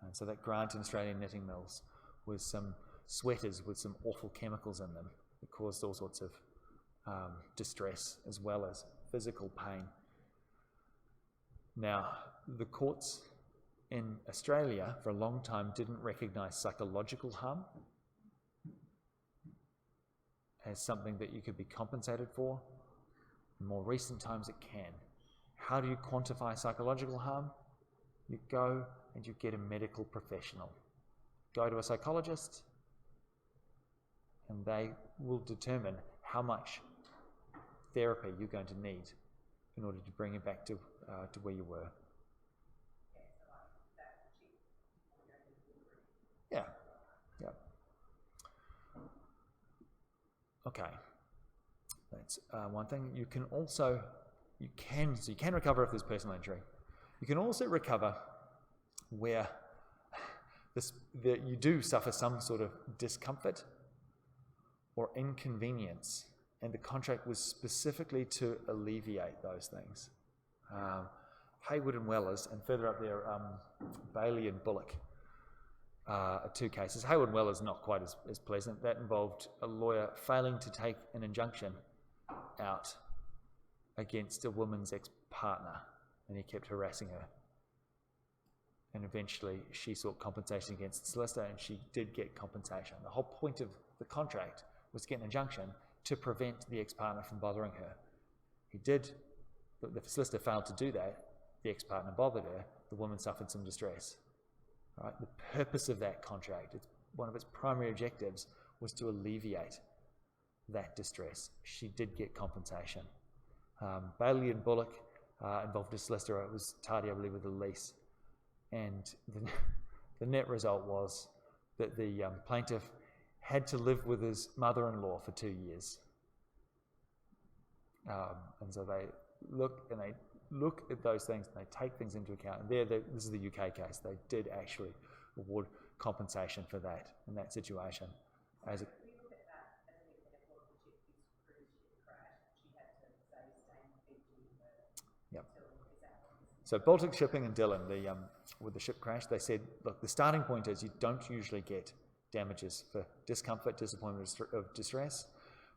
And so that grant in Australian knitting mills was some sweaters with some awful chemicals in them that caused all sorts of distress as well as physical pain. Now, the courts in Australia for a long time didn't recognise psychological harm as something that you could be compensated for. In more recent times it can. How do you quantify psychological harm? You go and you get a medical professional. Go to a psychologist and they will determine how much therapy you're going to need in order to bring it back to where you were. Yeah. Yeah. Okay. That's one thing. You can recover if there's personal injury. You can also recover where you do suffer some sort of discomfort or inconvenience, and the contract was specifically to alleviate those things. Hayward and Wellers, and further up there, Bailey and Bullock are two cases. Hayward and Wellers not quite as pleasant. That involved a lawyer failing to take an injunction out against a woman's ex-partner, and he kept harassing her. And eventually she sought compensation against the solicitor, and she did get compensation. The whole point of the contract was to get an injunction to prevent the ex-partner from bothering her. The solicitor failed to do that. The ex-partner bothered her. The woman suffered some distress. Right? The purpose of that contract, one of its primary objectives, was to alleviate that distress. She did get compensation. Bailey and Bullock involved a solicitor. It was tardy, I believe, with a lease. And the net result was that the plaintiff had to live with his mother-in-law for 2 years. And so they look at those things and they take things into account. And this is the UK case. They did actually award compensation for that in that situation. As a, We look at that as an example of the cruise ship crash. She had to say stay in Fiji for Yep. is that what it is? So Baltic Shipping and Dillon, with the ship crash, they said, look, the starting point is you don't usually get damages for discomfort, disappointment, or distress.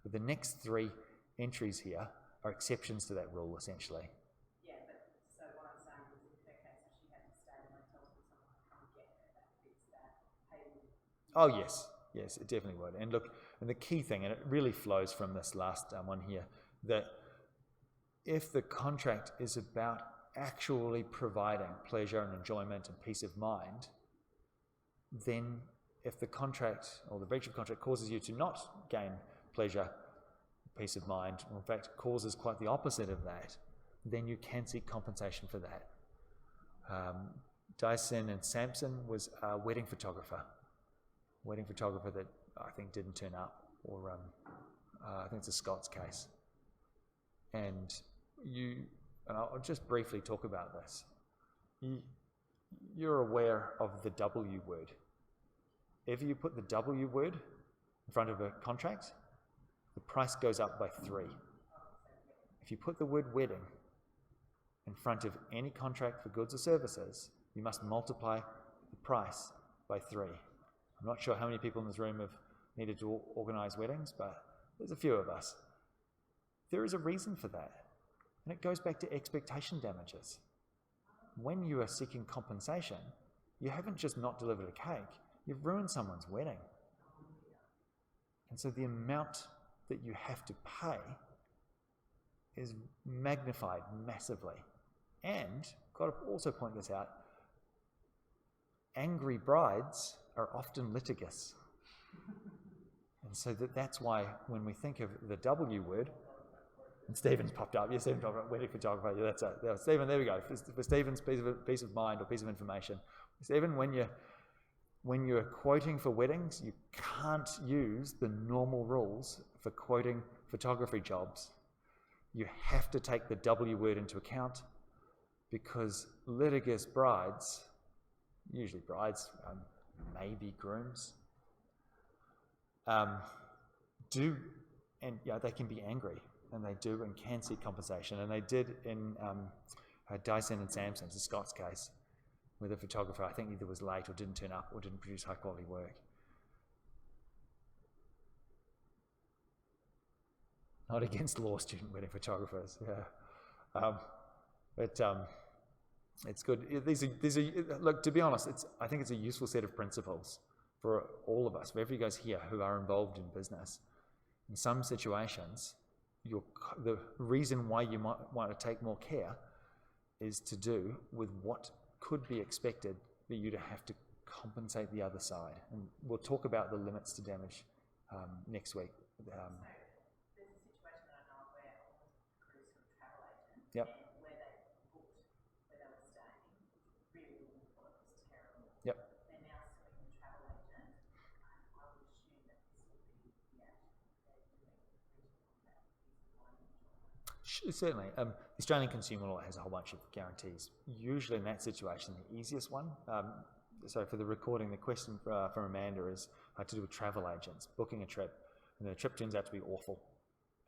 But the next three entries here are exceptions to that rule, essentially. Yeah, but so what I'm saying is in her case, if she had to stay and tell someone to come and get her, that fits that. Hey, Oh, yes, it definitely would. And look, and the key thing, and it really flows from this last one here, that if the contract is about actually providing pleasure and enjoyment and peace of mind, then if the contract or the breach of contract causes you to not gain pleasure, peace of mind, or in fact causes quite the opposite of that, then you can seek compensation for that. Dyson and Sampson was a wedding photographer that I think didn't turn up, or I think it's a Scots case. And I'll just briefly talk about this. You're aware of the W word. If you put the W word in front of a contract, the price goes up by 3. If you put the word wedding in front of any contract for goods or services, you must multiply the price by 3. I'm not sure how many people in this room have needed to organise weddings, but there's a few of us. There is a reason for that, and it goes back to expectation damages. When you are seeking compensation, you haven't just not delivered a cake, you've ruined someone's wedding. And so the amount that you have to pay is magnified massively. And, got to also point this out, angry brides are often litigious. And so that's why when we think of the W word, and Stephen's popped up. Yes, Stephen popped up, wedding photographer. Yeah, that's it. Stephen, there we go. For Stephen's piece of mind or piece of information. Stephen, when you're quoting for weddings, you can't use the normal rules for quoting photography jobs. You have to take the W word into account, because litigious brides, usually brides, maybe grooms, they can be angry, and they do and can seek compensation, and they did in Dyson and Sampson's, the Scots case, where the photographer, I think, either was late or didn't turn up or didn't produce high quality work. Not against law student wedding photographers, yeah. It's good. These are look, to be honest, I think it's a useful set of principles for all of us, for every guys here who are involved in business. In some situations, the reason why you might want to take more care is to do with what could be expected for you to have to compensate the other side. And we'll talk about the limits to damage next week. There's a situation that I know of where I was a cruise for a travel agent, Yep. and where they booked where they were staying, really awful, it was terrible. Yep. They're now suing the travel agent, and I would assume that this would be the action they're doing with that is one enjoyment. Certainly. The Australian consumer law has a whole bunch of guarantees. Usually in that situation, the easiest one, so for the recording, the question from Amanda is to do with travel agents, booking a trip, and the trip turns out to be awful,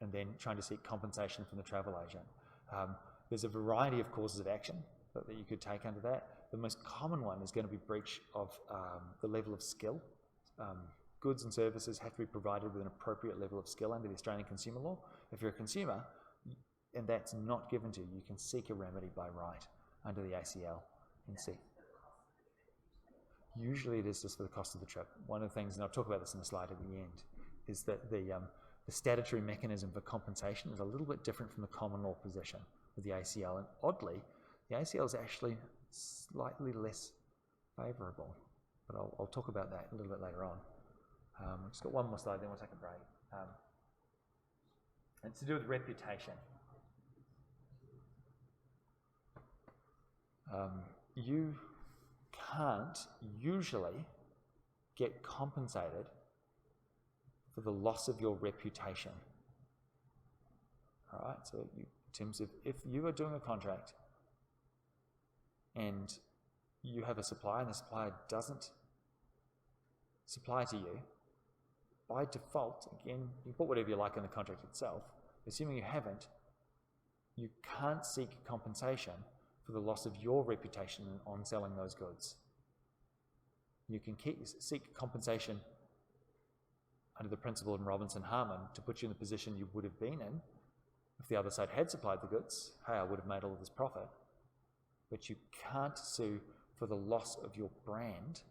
and then trying to seek compensation from the travel agent. There's a variety of causes of action that you could take under that. The most common one is going to be breach of the level of skill. Goods and services have to be provided with an appropriate level of skill under the Australian consumer law. If you're a consumer, and that's not given to you, you can seek a remedy by right under the ACL and see. Usually it is just for the cost of the trip. One of the things, and I'll talk about this in a slide at the end, is that the statutory mechanism for compensation is a little bit different from the common law position with the ACL. And oddly, the ACL is actually slightly less favourable. But I'll talk about that a little bit later on. I've just got one more slide, then we'll take a break. It's to do with reputation. You can't usually get compensated for the loss of your reputation. All right, so in terms of if you are doing a contract and you have a supplier and the supplier doesn't supply to you, by default, again, you put whatever you like in the contract itself, assuming you haven't, you can't seek compensation for the loss of your reputation on selling those goods. You can seek compensation under the principle in Robinson-Harman to put you in the position you would have been in if the other side had supplied the goods. Hey, I would have made all of this profit. But you can't sue for the loss of your brand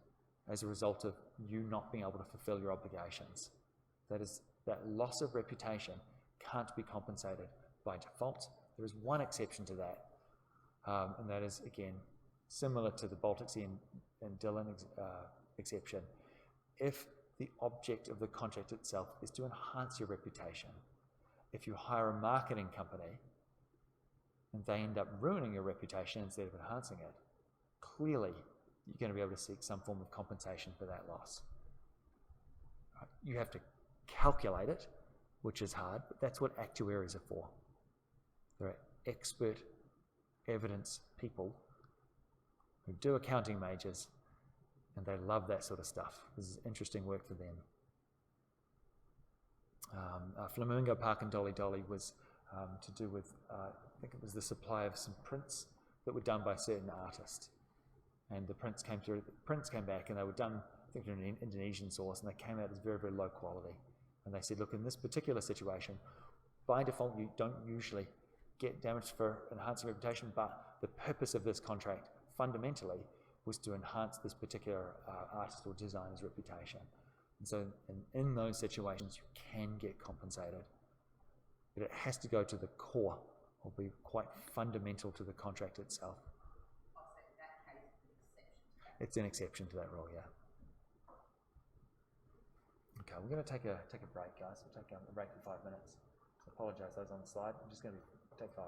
as a result of you not being able to fulfill your obligations. That loss of reputation can't be compensated by default. There is one exception to that, and that is, again, similar to the Baltic Sea and Dillon exception. If the object of the contract itself is to enhance your reputation, if you hire a marketing company and they end up ruining your reputation instead of enhancing it, clearly you're going to be able to seek some form of compensation for that loss. Right? You have to calculate it, which is hard, but that's what actuaries are for. They're expert evidence people who do accounting majors, and they love that sort of stuff. This is interesting work for them. Flamingo Park and Dolly Dolly was to do with, I think it was the supply of some prints that were done by a certain artist. And the prints came through, the prints came back and they were done, I think, in an Indonesian source, and they came out as very, very low quality. And they said, look, in this particular situation, by default, you don't usually get damage for enhancing reputation, but the purpose of this contract fundamentally was to enhance this particular artist or designer's reputation. And so in those situations, you can get compensated. But it has to go to the core or be quite fundamental to the contract itself. Also, in that case, it's an exception to that. It's an exception to that rule, yeah. Okay, we're going to take a break, guys. We'll take a break for 5 minutes. I apologise, those on the slide. I'm just going to take 5.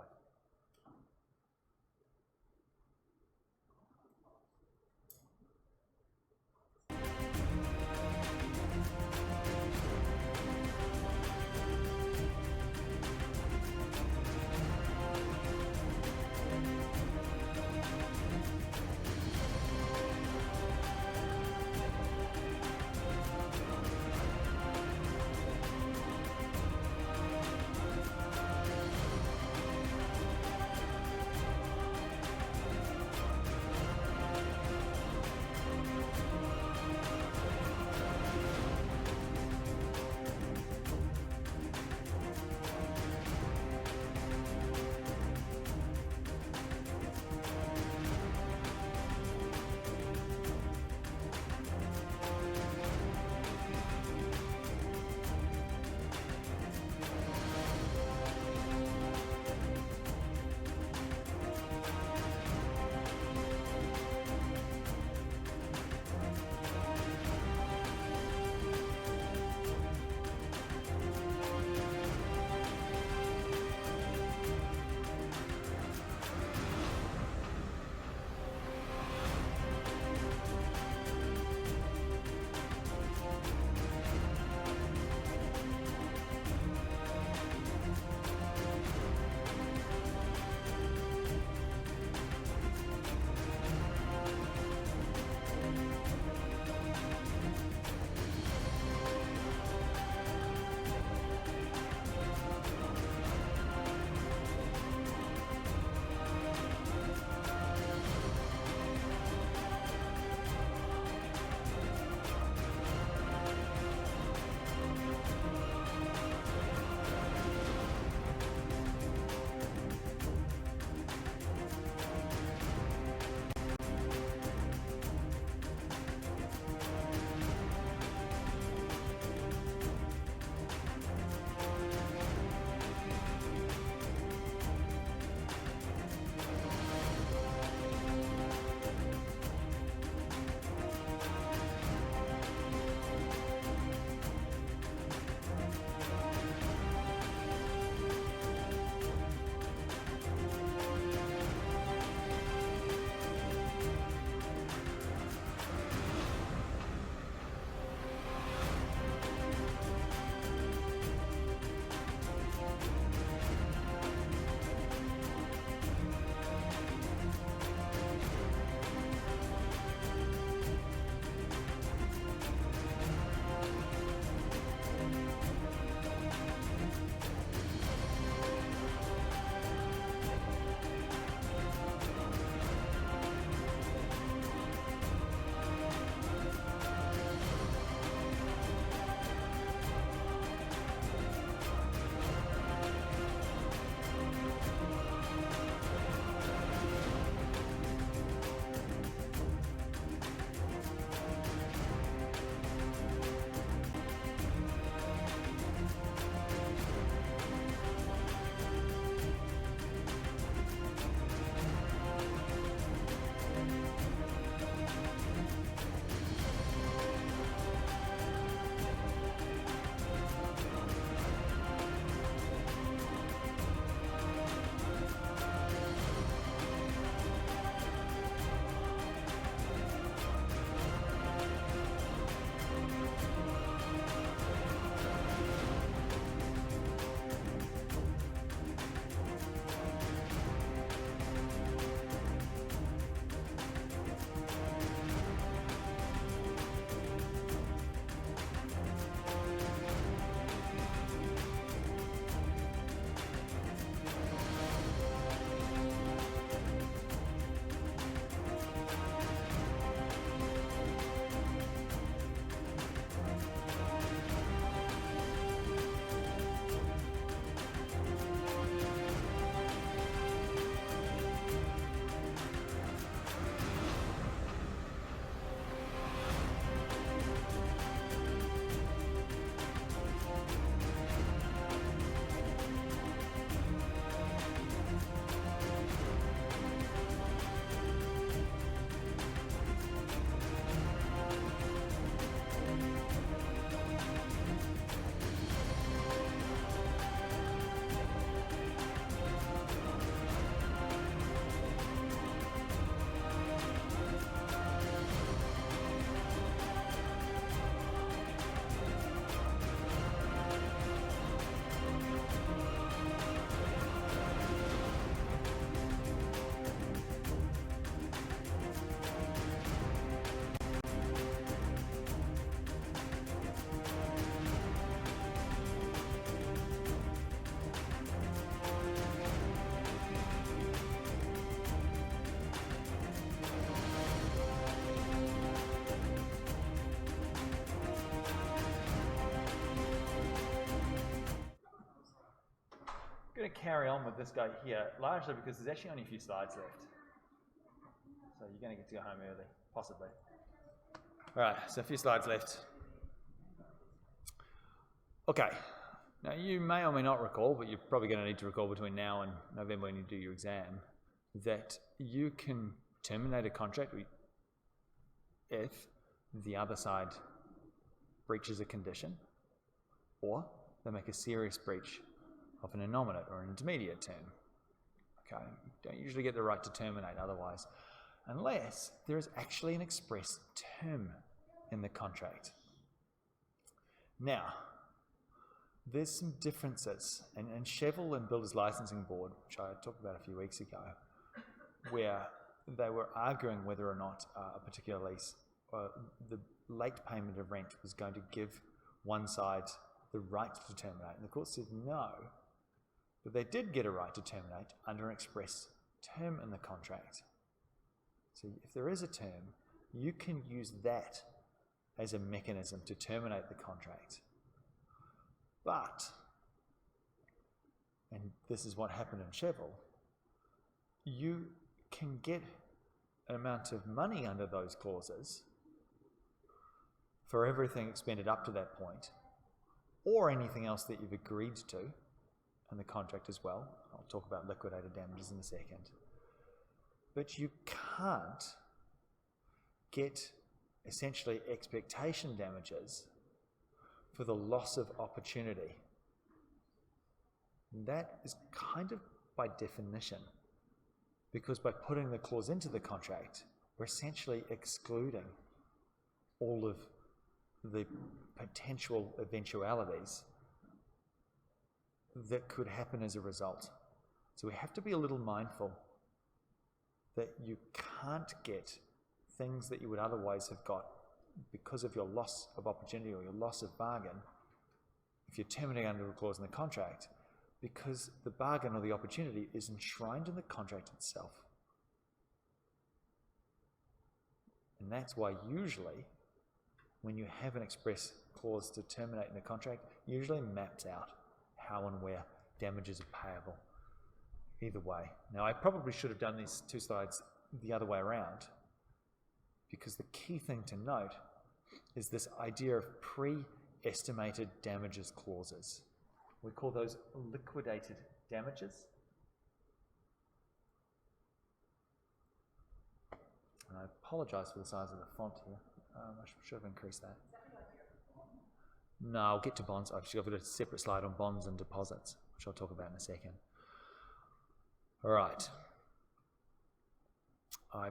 carry on with this guy here, largely because there's actually only a few slides left. So you're going to get to go home early, possibly. All right, so a few slides left. Okay, now you may or may not recall, but you're probably going to need to recall between now and November when you do your exam, that you can terminate a contract if the other side breaches a condition, or they make a serious breach of an innominate or an intermediate term. Okay, you don't usually get the right to terminate otherwise, unless there is actually an express term in the contract. Now, there's some differences, and Chevelle and Builders Licensing Board, which I talked about a few weeks ago, where they were arguing whether or not a particular lease, the late payment of rent was going to give one side the right to terminate. And the court said no, but they did get a right to terminate under an express term in the contract. So if there is a term, you can use that as a mechanism to terminate the contract. But, and this is what happened in Chevelle, you can get an amount of money under those clauses for everything expended up to that point, or anything else that you've agreed to in the contract as well. I'll talk about liquidated damages in a second. But you can't get essentially expectation damages for the loss of opportunity. And that is kind of by definition, because by putting the clause into the contract, we're essentially excluding all of the potential eventualities that could happen as a result. So we have to be a little mindful that you can't get things that you would otherwise have got because of your loss of opportunity or your loss of bargain if you're terminating under a clause in the contract, because the bargain or the opportunity is enshrined in the contract itself. And that's why usually when you have an express clause to terminate in the contract, usually maps out how and where damages are payable either way. Now, I probably should have done these two slides the other way around, because the key thing to note is this idea of pre-estimated damages clauses. We call those liquidated damages. And I apologise for the size of the font here. I should have increased that. No, I'll get to bonds. I've got a separate slide on bonds and deposits, which I'll talk about in a second. All right. I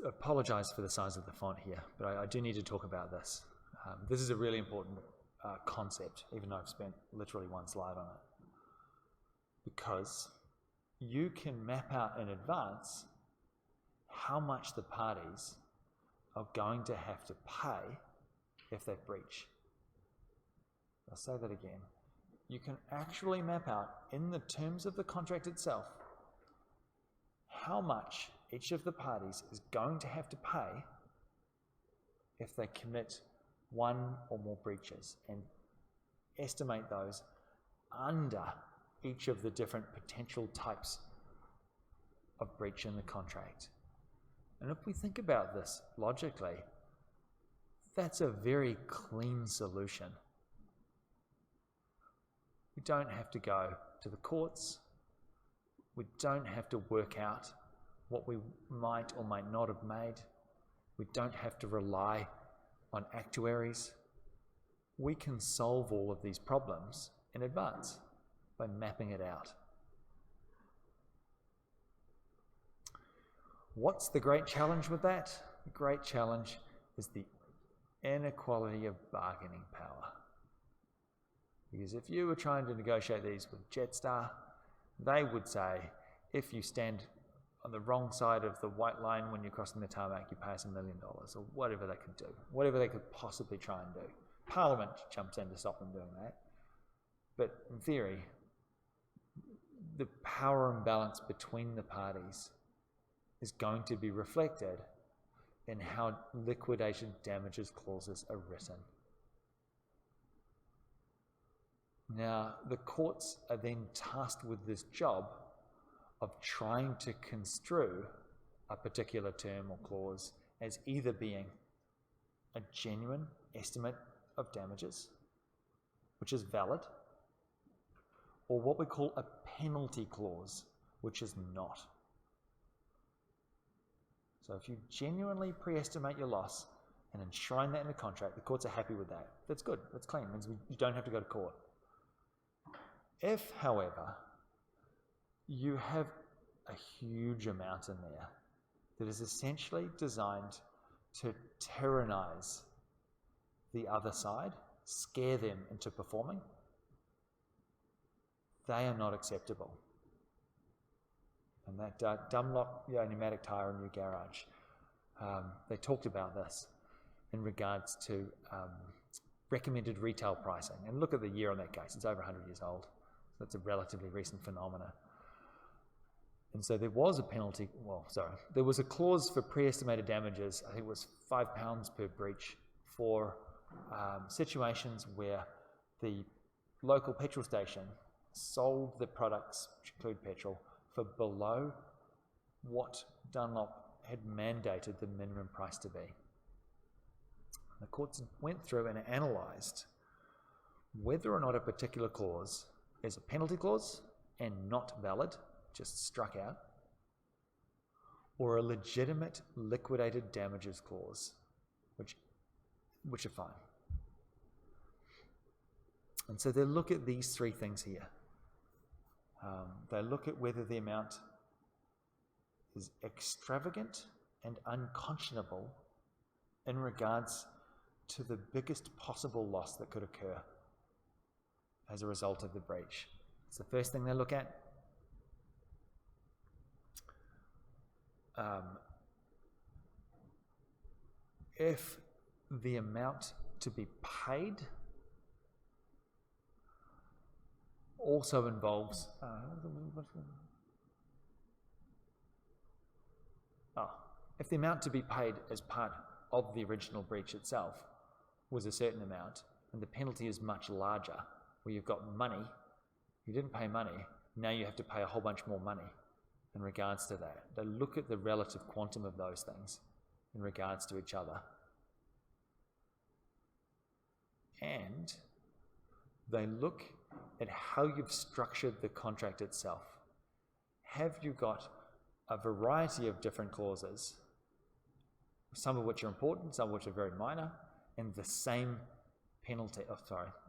apologise for the size of the font here, but I do need to talk about this. This is a really important concept, even though I've spent literally one slide on it. Because you can map out in advance how much the parties are going to have to pay if they breach. I'll say that again. You can actually map out in the terms of the contract itself how much each of the parties is going to have to pay if they commit one or more breaches, and estimate those under each of the different potential types of breach in the contract. And if we think about this logically, that's a very clean solution. We don't have to go to the courts. We don't have to work out what we might or might not have made. We don't have to rely on actuaries. We can solve all of these problems in advance by mapping it out. What's the great challenge with that? The great challenge is the inequality of bargaining power. Because if you were trying to negotiate these with Jetstar, they would say, if you stand on the wrong side of the white line when you're crossing the tarmac, you pay us $1 million, or whatever they could do, whatever they could possibly try and do. Parliament jumps in to stop them doing that. But in theory, the power imbalance between the parties is going to be reflected in how liquidation damages clauses are written. Now, the courts are then tasked with this job of trying to construe a particular term or clause as either being a genuine estimate of damages, which is valid, or what we call a penalty clause, which is not. So if you genuinely pre-estimate your loss and enshrine that in a contract, the courts are happy with that. That's good, that's clean, it means you don't have to go to court. If, however, you have a huge amount in there that is essentially designed to tyrannize the other side, scare them into performing, they are not acceptable. And that Dunlop pneumatic tyre in your garage, they talked about this in regards to recommended retail pricing. And look at the year on that case, it's over 100 years old. So that's a relatively recent phenomena. And so there was a penalty, there was a clause for pre-estimated damages, I think it was £5 per breach, for situations where the local petrol station sold the products, which include petrol, for below what Dunlop had mandated the minimum price to be. The courts went through and analysed whether or not a particular clause is a penalty clause and not valid, just struck out, or a legitimate liquidated damages clause, which are fine. And so they look at these three things here. They look at whether the amount is extravagant and unconscionable in regards to the biggest possible loss that could occur as a result of the breach. It's the first thing they look at. If the amount to be paid also involves if the amount to be paid as part of the original breach itself was a certain amount and the penalty is much larger, where you've got money, you didn't pay money, now you have to pay a whole bunch more money in regards to that. They look at the relative quantum of those things in regards to each other. And they look at how you've structured the contract itself. Have you got a variety of different clauses, some of which are important, some of which are very minor, and the same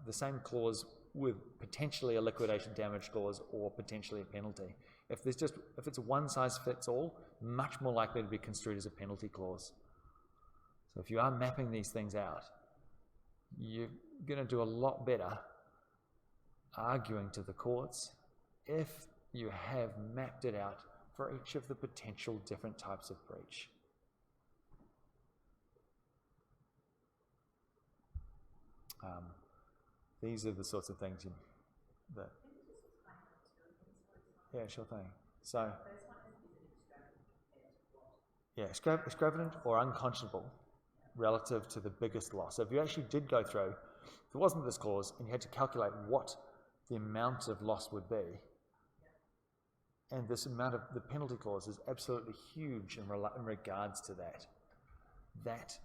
the same clause with potentially a liquidation damage clause or potentially a penalty. If it's a one size fits all, much more likely to be construed as a penalty clause. So if you are mapping these things out, you're going to do a lot better arguing to the courts if you have mapped it out for each of the potential different types of breach. These are the sorts of things that... Yeah, sure thing. So, yeah, extravagant or unconscionable relative to the biggest loss. So if you actually did go through, if there wasn't this clause and you had to calculate what the amount of loss would be, and this amount of the penalty clause is absolutely huge in regards to that, that's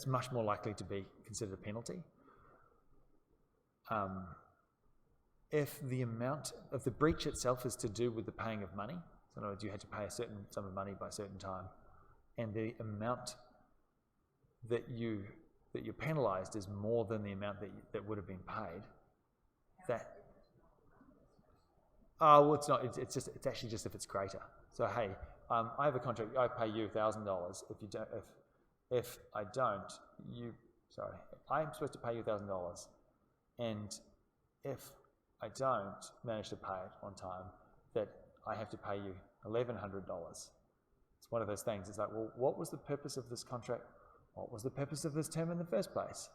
much more likely to be considered a penalty. If the amount of the breach itself is to do with the paying of money, so in other words, you had to pay a certain sum of money by a certain time, and the amount that you're penalised is more than the amount that would have been paid, it's not. It's actually just if it's greater. So hey, I have a contract. I pay you $1,000. If I don't, I'm supposed to pay you $1,000, and if I don't manage to pay it on time, that I have to pay you $1,100. It's one of those things. It's like, well, what was the purpose of this contract? What was the purpose of this term in the first place?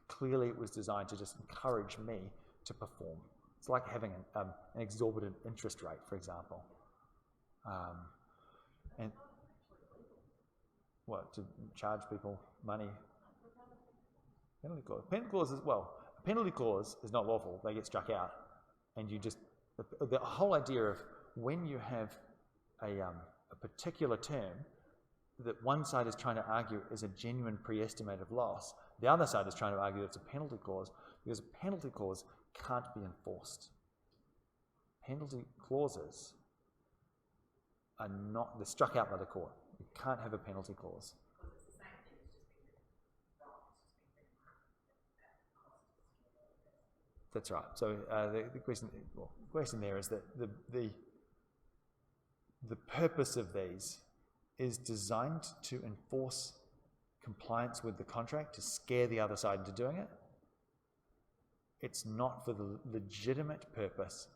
Clearly, it was designed to just encourage me to perform. It's like having an exorbitant interest rate, for example. And what, to charge people money? Penalty clause as well. penalty clause is not lawful, they get struck out. And you just, the whole idea of when you have a particular term that one side is trying to argue is a genuine pre-estimate of loss, the other side is trying to argue it's a penalty clause, because a penalty clause can't be enforced. Penalty clauses are not, they're struck out by the court. You can't have a penalty clause. Because it's the same thing, it's just been wrong, it's just been written that cost is. That's right. So the question there is that the purpose of these is designed to enforce compliance with the contract, to scare the other side into doing it. It's not for the legitimate purpose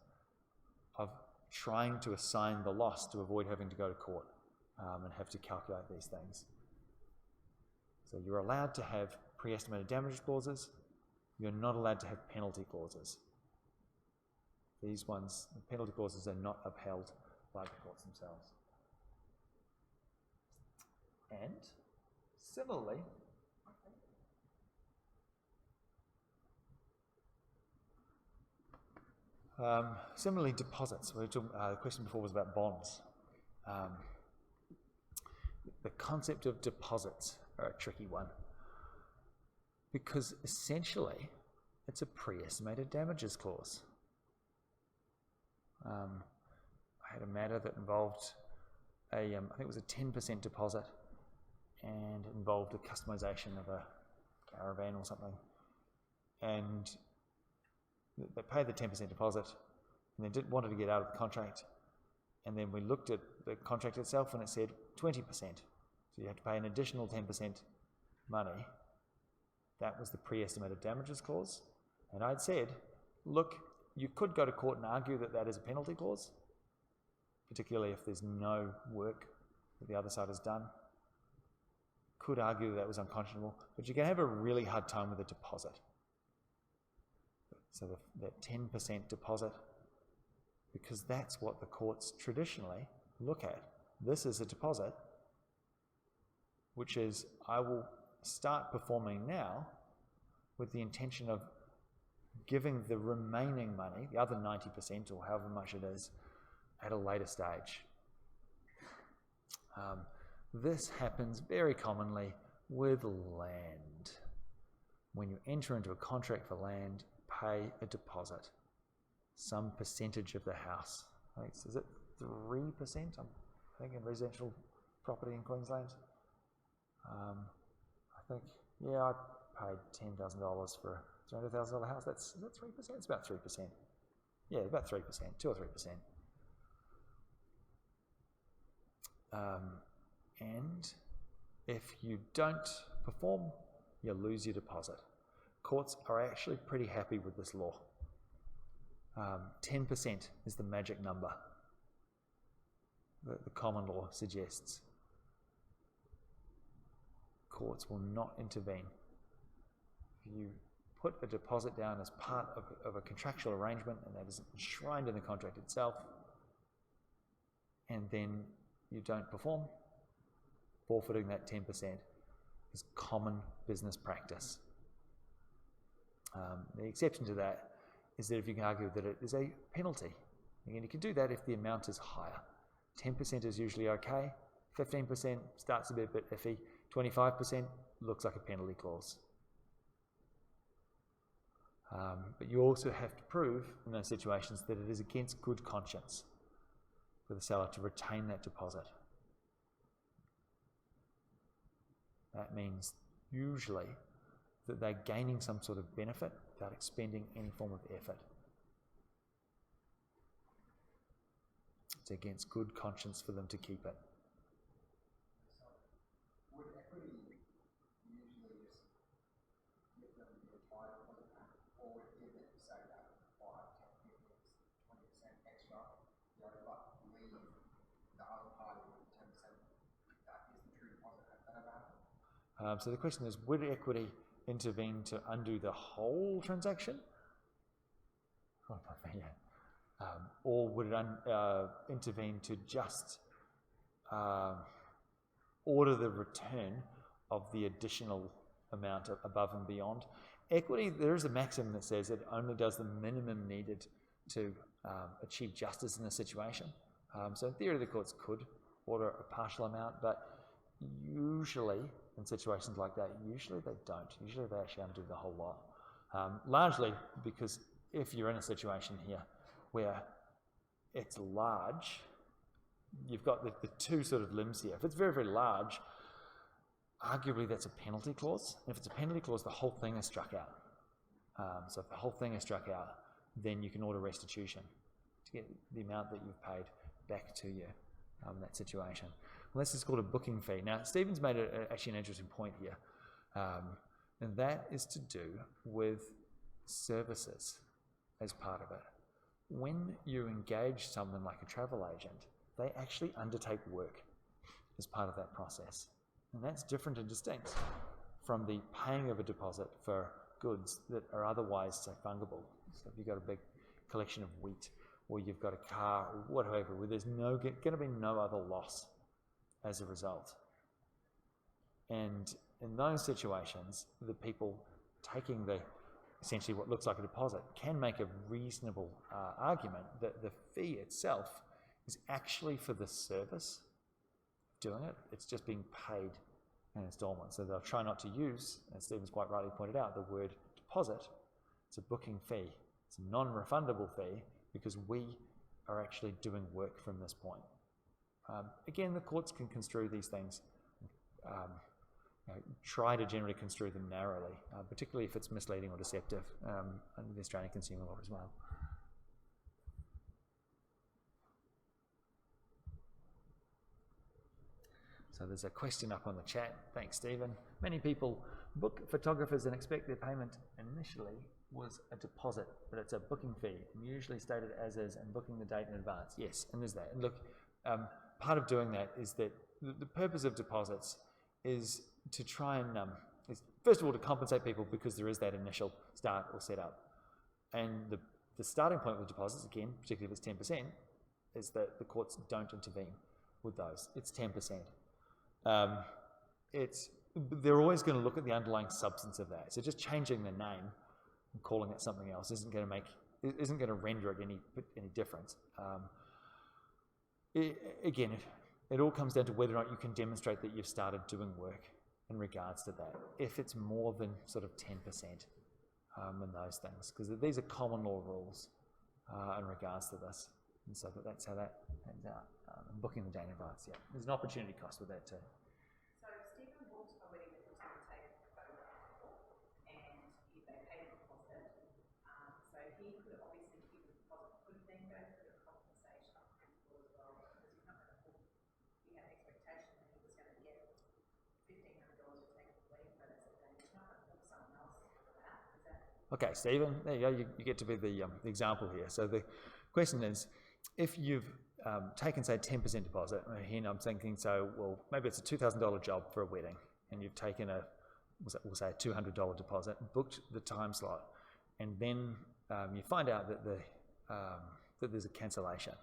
of trying to assign the loss to avoid having to go to court and have to calculate these things. So you're allowed to have pre-estimated damages clauses. You're not allowed to have penalty clauses. These ones, the penalty clauses, are not upheld by the courts themselves. And similarly, deposits. The question before was about bonds. The concept of deposits are a tricky one, because essentially it's a pre-estimated damages clause. I had a matter that involved I think it was a 10% deposit, and it involved a customization of a caravan or something. And they paid the 10% deposit, and they wanted to get out of the contract. And then we looked at the contract itself, and it said 20%. So you have to pay an additional 10% money. That was the pre-estimated damages clause. And I'd said, look, you could go to court and argue that that is a penalty clause, particularly if there's no work that the other side has done. Could argue that was unconscionable, but you can have a really hard time with a deposit. So that 10% deposit, because that's what the courts traditionally look at. This is a deposit, which is, I will start performing now with the intention of giving the remaining money, the other 90% or however much it is, at a later stage. This happens very commonly with land. When you enter into a contract for land, pay a deposit, some percentage of the house. I think, is it 3%? I think in residential property in Queensland. I think, yeah, I paid $10,000 for a $300,000 house. Is that 3%? It's about 3%. Yeah, about 3%, 2 or 3%. And if you don't perform, you lose your deposit. Courts are actually pretty happy with this law. 10% is the magic number that the common law suggests. Courts will not intervene. If you put a deposit down as part of a contractual arrangement, and that is enshrined in the contract itself, and then you don't perform, forfeiting that 10% is common business practice. The exception to that is that if you can argue that it is a penalty, again, you can do that if the amount is higher. 10% is usually okay, 15% starts a bit iffy, 25% looks like a penalty clause. But you also have to prove in those situations that it is against good conscience for the seller to retain that deposit. That means usually that they're gaining some sort of benefit without expending any form of effort. It's against good conscience for them to keep it. So, would equity usually just give them the entire deposit back, or would it give it, say, that 5, 10, 15, 20% extra, but leave the other party with 10% that is the true deposit? Has that ever happened? So the question is, would equity intervene to undo the whole transaction? Or would it intervene to just order the return of the additional amount above and beyond, Equity, there is a maxim that says it only does the minimum needed to achieve justice in a situation. So in theory, the courts could order a partial amount, but usually in situations like that, usually they don't. Usually they actually have to do the whole lot. Largely because if you're in a situation here where it's large, you've got the two sort of limbs here. If it's very, very large, arguably that's a penalty clause. If it's a penalty clause, the whole thing is struck out. So if the whole thing is struck out, then you can order restitution to get the amount that you've paid back to you in that situation. Well, this is called a booking fee. Now, Stephen's made actually an interesting point here, and that is to do with services as part of it. When you engage someone like a travel agent, they actually undertake work as part of that process. And that's different and distinct from the paying of a deposit for goods that are otherwise, say, fungible. So if you've got a big collection of wheat, or you've got a car, or whatever, where there's going to be no other loss as a result. And in those situations, the people taking essentially what looks like a deposit can make a reasonable argument that the fee itself is actually for the service doing it. It's just being paid in installments. So they'll try not to use, as Stephen's quite rightly pointed out, the word deposit. It's a booking fee. It's a non-refundable fee because we are actually doing work from this point. Again, the courts can construe these things, try to generally construe them narrowly, particularly if it's misleading or deceptive under the Australian consumer law as well. So there's a question up on the chat. Thanks, Stephen. Many people book photographers and expect their payment initially was a deposit, but it's a booking fee, usually stated as is, and booking the date in advance. Yes, and there's that. And look, part of doing that is that the purpose of deposits is to try and, first of all, to compensate people because there is that initial start or setup. And the starting point with deposits, again, particularly if it's 10%, is that the courts don't intervene with those. It's 10%. They're always going to look at the underlying substance of that. So just changing the name and calling it something else isn't going to render it any difference. It all comes down to whether or not you can demonstrate that you've started doing work in regards to that. If it's more than sort of 10% in those things, because these are common law rules in regards to this, and so that's how that ends out. Booking the day in advance, yeah. There's an opportunity cost with that too. So Stephen booked a wedding that was going to take a photo, and if they paid a deposit, so he could obviously keep the deposit, could then go for the compensation as well, because he's not going to book. He had an expectation that he was going to get $1,500 to take the wedding photos, and he's not going to book someone else for that. Is that? Okay, Stephen, there you go. You get to be the example here. So the question is, if you've taken, say, 10% deposit, and I'm thinking, so, well, maybe it's a $2,000 job for a wedding, and you've taken we'll say a $200 deposit, booked the time slot, and then you find out that that there's a cancellation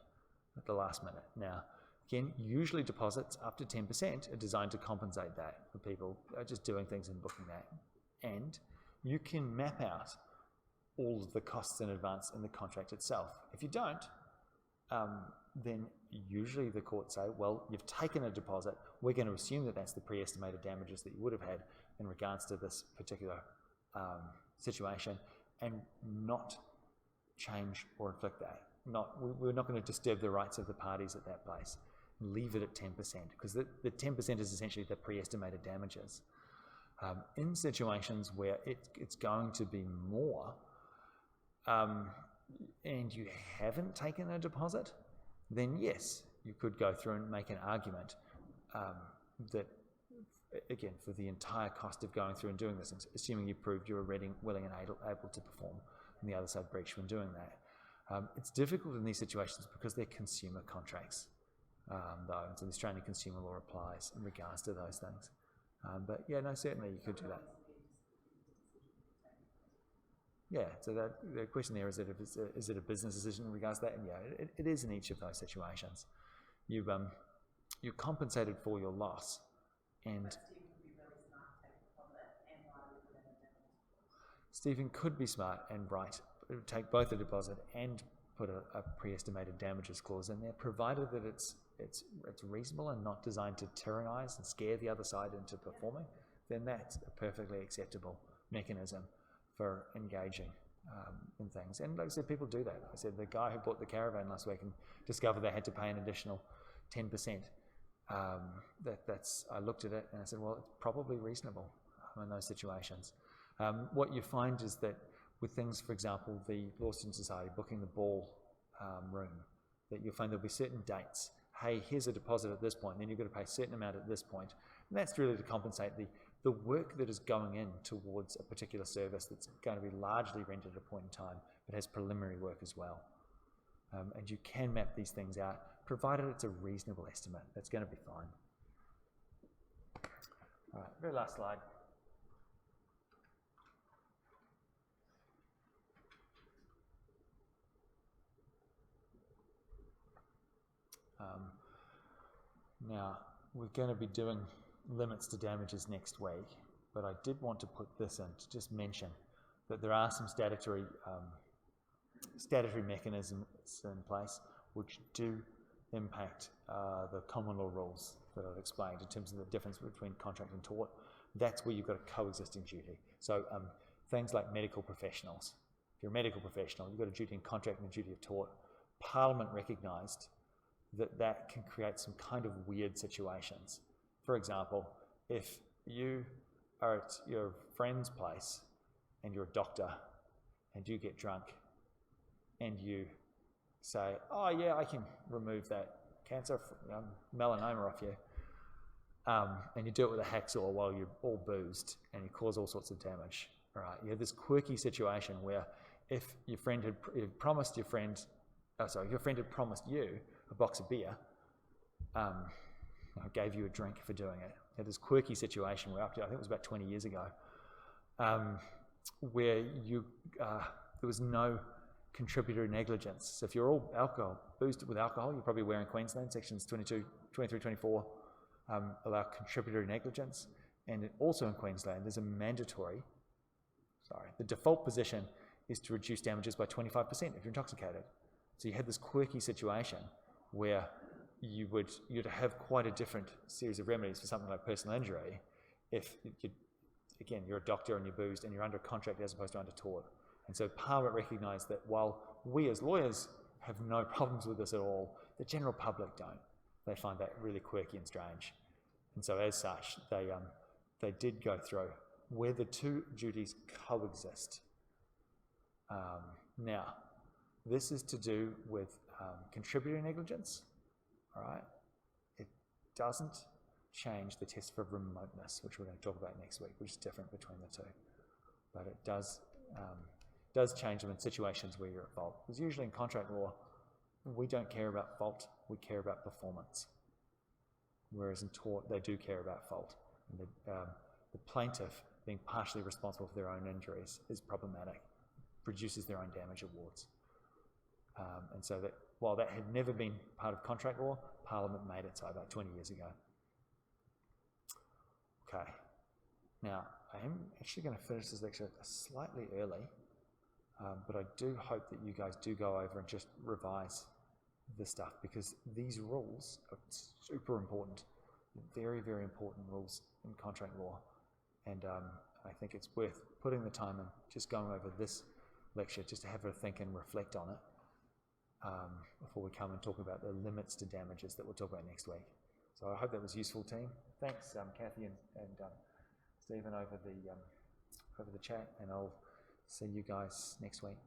at the last minute. Now, again, usually deposits up to 10% are designed to compensate that for people just doing things and booking that. And you can map out all of the costs in advance in the contract itself. If you don't, then usually the courts say, well, you've taken a deposit, we're going to assume that that's the pre-estimated damages that you would have had in regards to this particular situation, and not change or inflict that. We're not going to disturb the rights of the parties at that place. Leave it at 10%, because the 10% is essentially the pre-estimated damages. In situations where it's going to be more, and you haven't taken a deposit, then yes, you could go through and make an argument that, again, for the entire cost of going through and doing this, assuming you proved you were willing and able to perform, and the other side breached when doing that. It's difficult in these situations because they're consumer contracts, though, and so the Australian consumer law applies in regards to those things. But yeah, no, certainly you could do that. Yeah, so the question there is it a business decision in regards to that? And yeah, it is in each of those situations. You're compensated for your loss, and Stephen could be smart and right, take both a deposit and put a pre-estimated damages clause in there, provided that it's reasonable and not designed to tyrannize and scare the other side into performing. Then that's a perfectly acceptable mechanism for engaging in things. And like I said, people do that. I said the guy who bought the caravan last week and discovered they had to pay an additional 10%. I looked at it and I said, well, it's probably reasonable in those situations. What you find is that with things, for example, the Law Student Society booking the ball room, that you'll find there'll be certain dates. Hey, here's a deposit at this point, then you've got to pay a certain amount at this point. And that's really to compensate the work that is going in towards a particular service that's going to be largely rendered at a point in time, but has preliminary work as well. And you can map these things out, provided it's a reasonable estimate. That's going to be fine. All right, very last slide. Now, we're going to be doing limits to damages next week, but I did want to put this in to just mention that there are some statutory mechanisms in place which do impact the common law rules that I've explained in terms of the difference between contract and tort. That's where you've got a coexisting duty. So things like medical professionals. If you're a medical professional, you've got a duty in contract and a duty of tort. Parliament recognised that can create some kind of weird situations. For example, if you are at your friend's place and you're a doctor and you get drunk and you say, oh yeah, I can remove that cancer, melanoma off you, and you do it with a hacksaw while you're all boozed and you cause all sorts of damage. All right, you have this quirky situation where if your friend had promised your friend had promised you a box of beer, gave you a drink for doing it. You had this quirky situation where up to, I think it was about 20 years ago, where there was no contributory negligence. So if you're all boosted with alcohol, you're probably aware in Queensland, sections 22, 23, 24 allow contributory negligence. And also in Queensland, there's a the default position is to reduce damages by 25% if you're intoxicated. So you had this quirky situation where you'd have quite a different series of remedies for something like personal injury if, you're a doctor and you're boozed and you're under contract as opposed to under tort. And so Parliament recognised that while we as lawyers have no problems with this at all, the general public don't. They find that really quirky and strange. And so as such, they did go through where the two duties coexist. Now, this is to do with contributory negligence, all right? It doesn't change the test for remoteness, which we're going to talk about next week, which is different between the two. But it does change them in situations where you're at fault. Because usually in contract law, we don't care about fault, we care about performance. Whereas in tort, they do care about fault. And the plaintiff being partially responsible for their own injuries is problematic, produces their own damage awards. And so that while that had never been part of contract law, Parliament made it so about 20 years ago. Okay, now I am actually going to finish this lecture slightly early, but I do hope that you guys do go over and just revise this stuff, because these rules are super important, very, very important rules in contract law. And I think it's worth putting the time and just going over this lecture just to have a think and reflect on it before we come and talk about the limits to damages that we'll talk about next week. So I hope that was useful, team. Thanks, Kathy and Stephen over the chat, and I'll see you guys next week.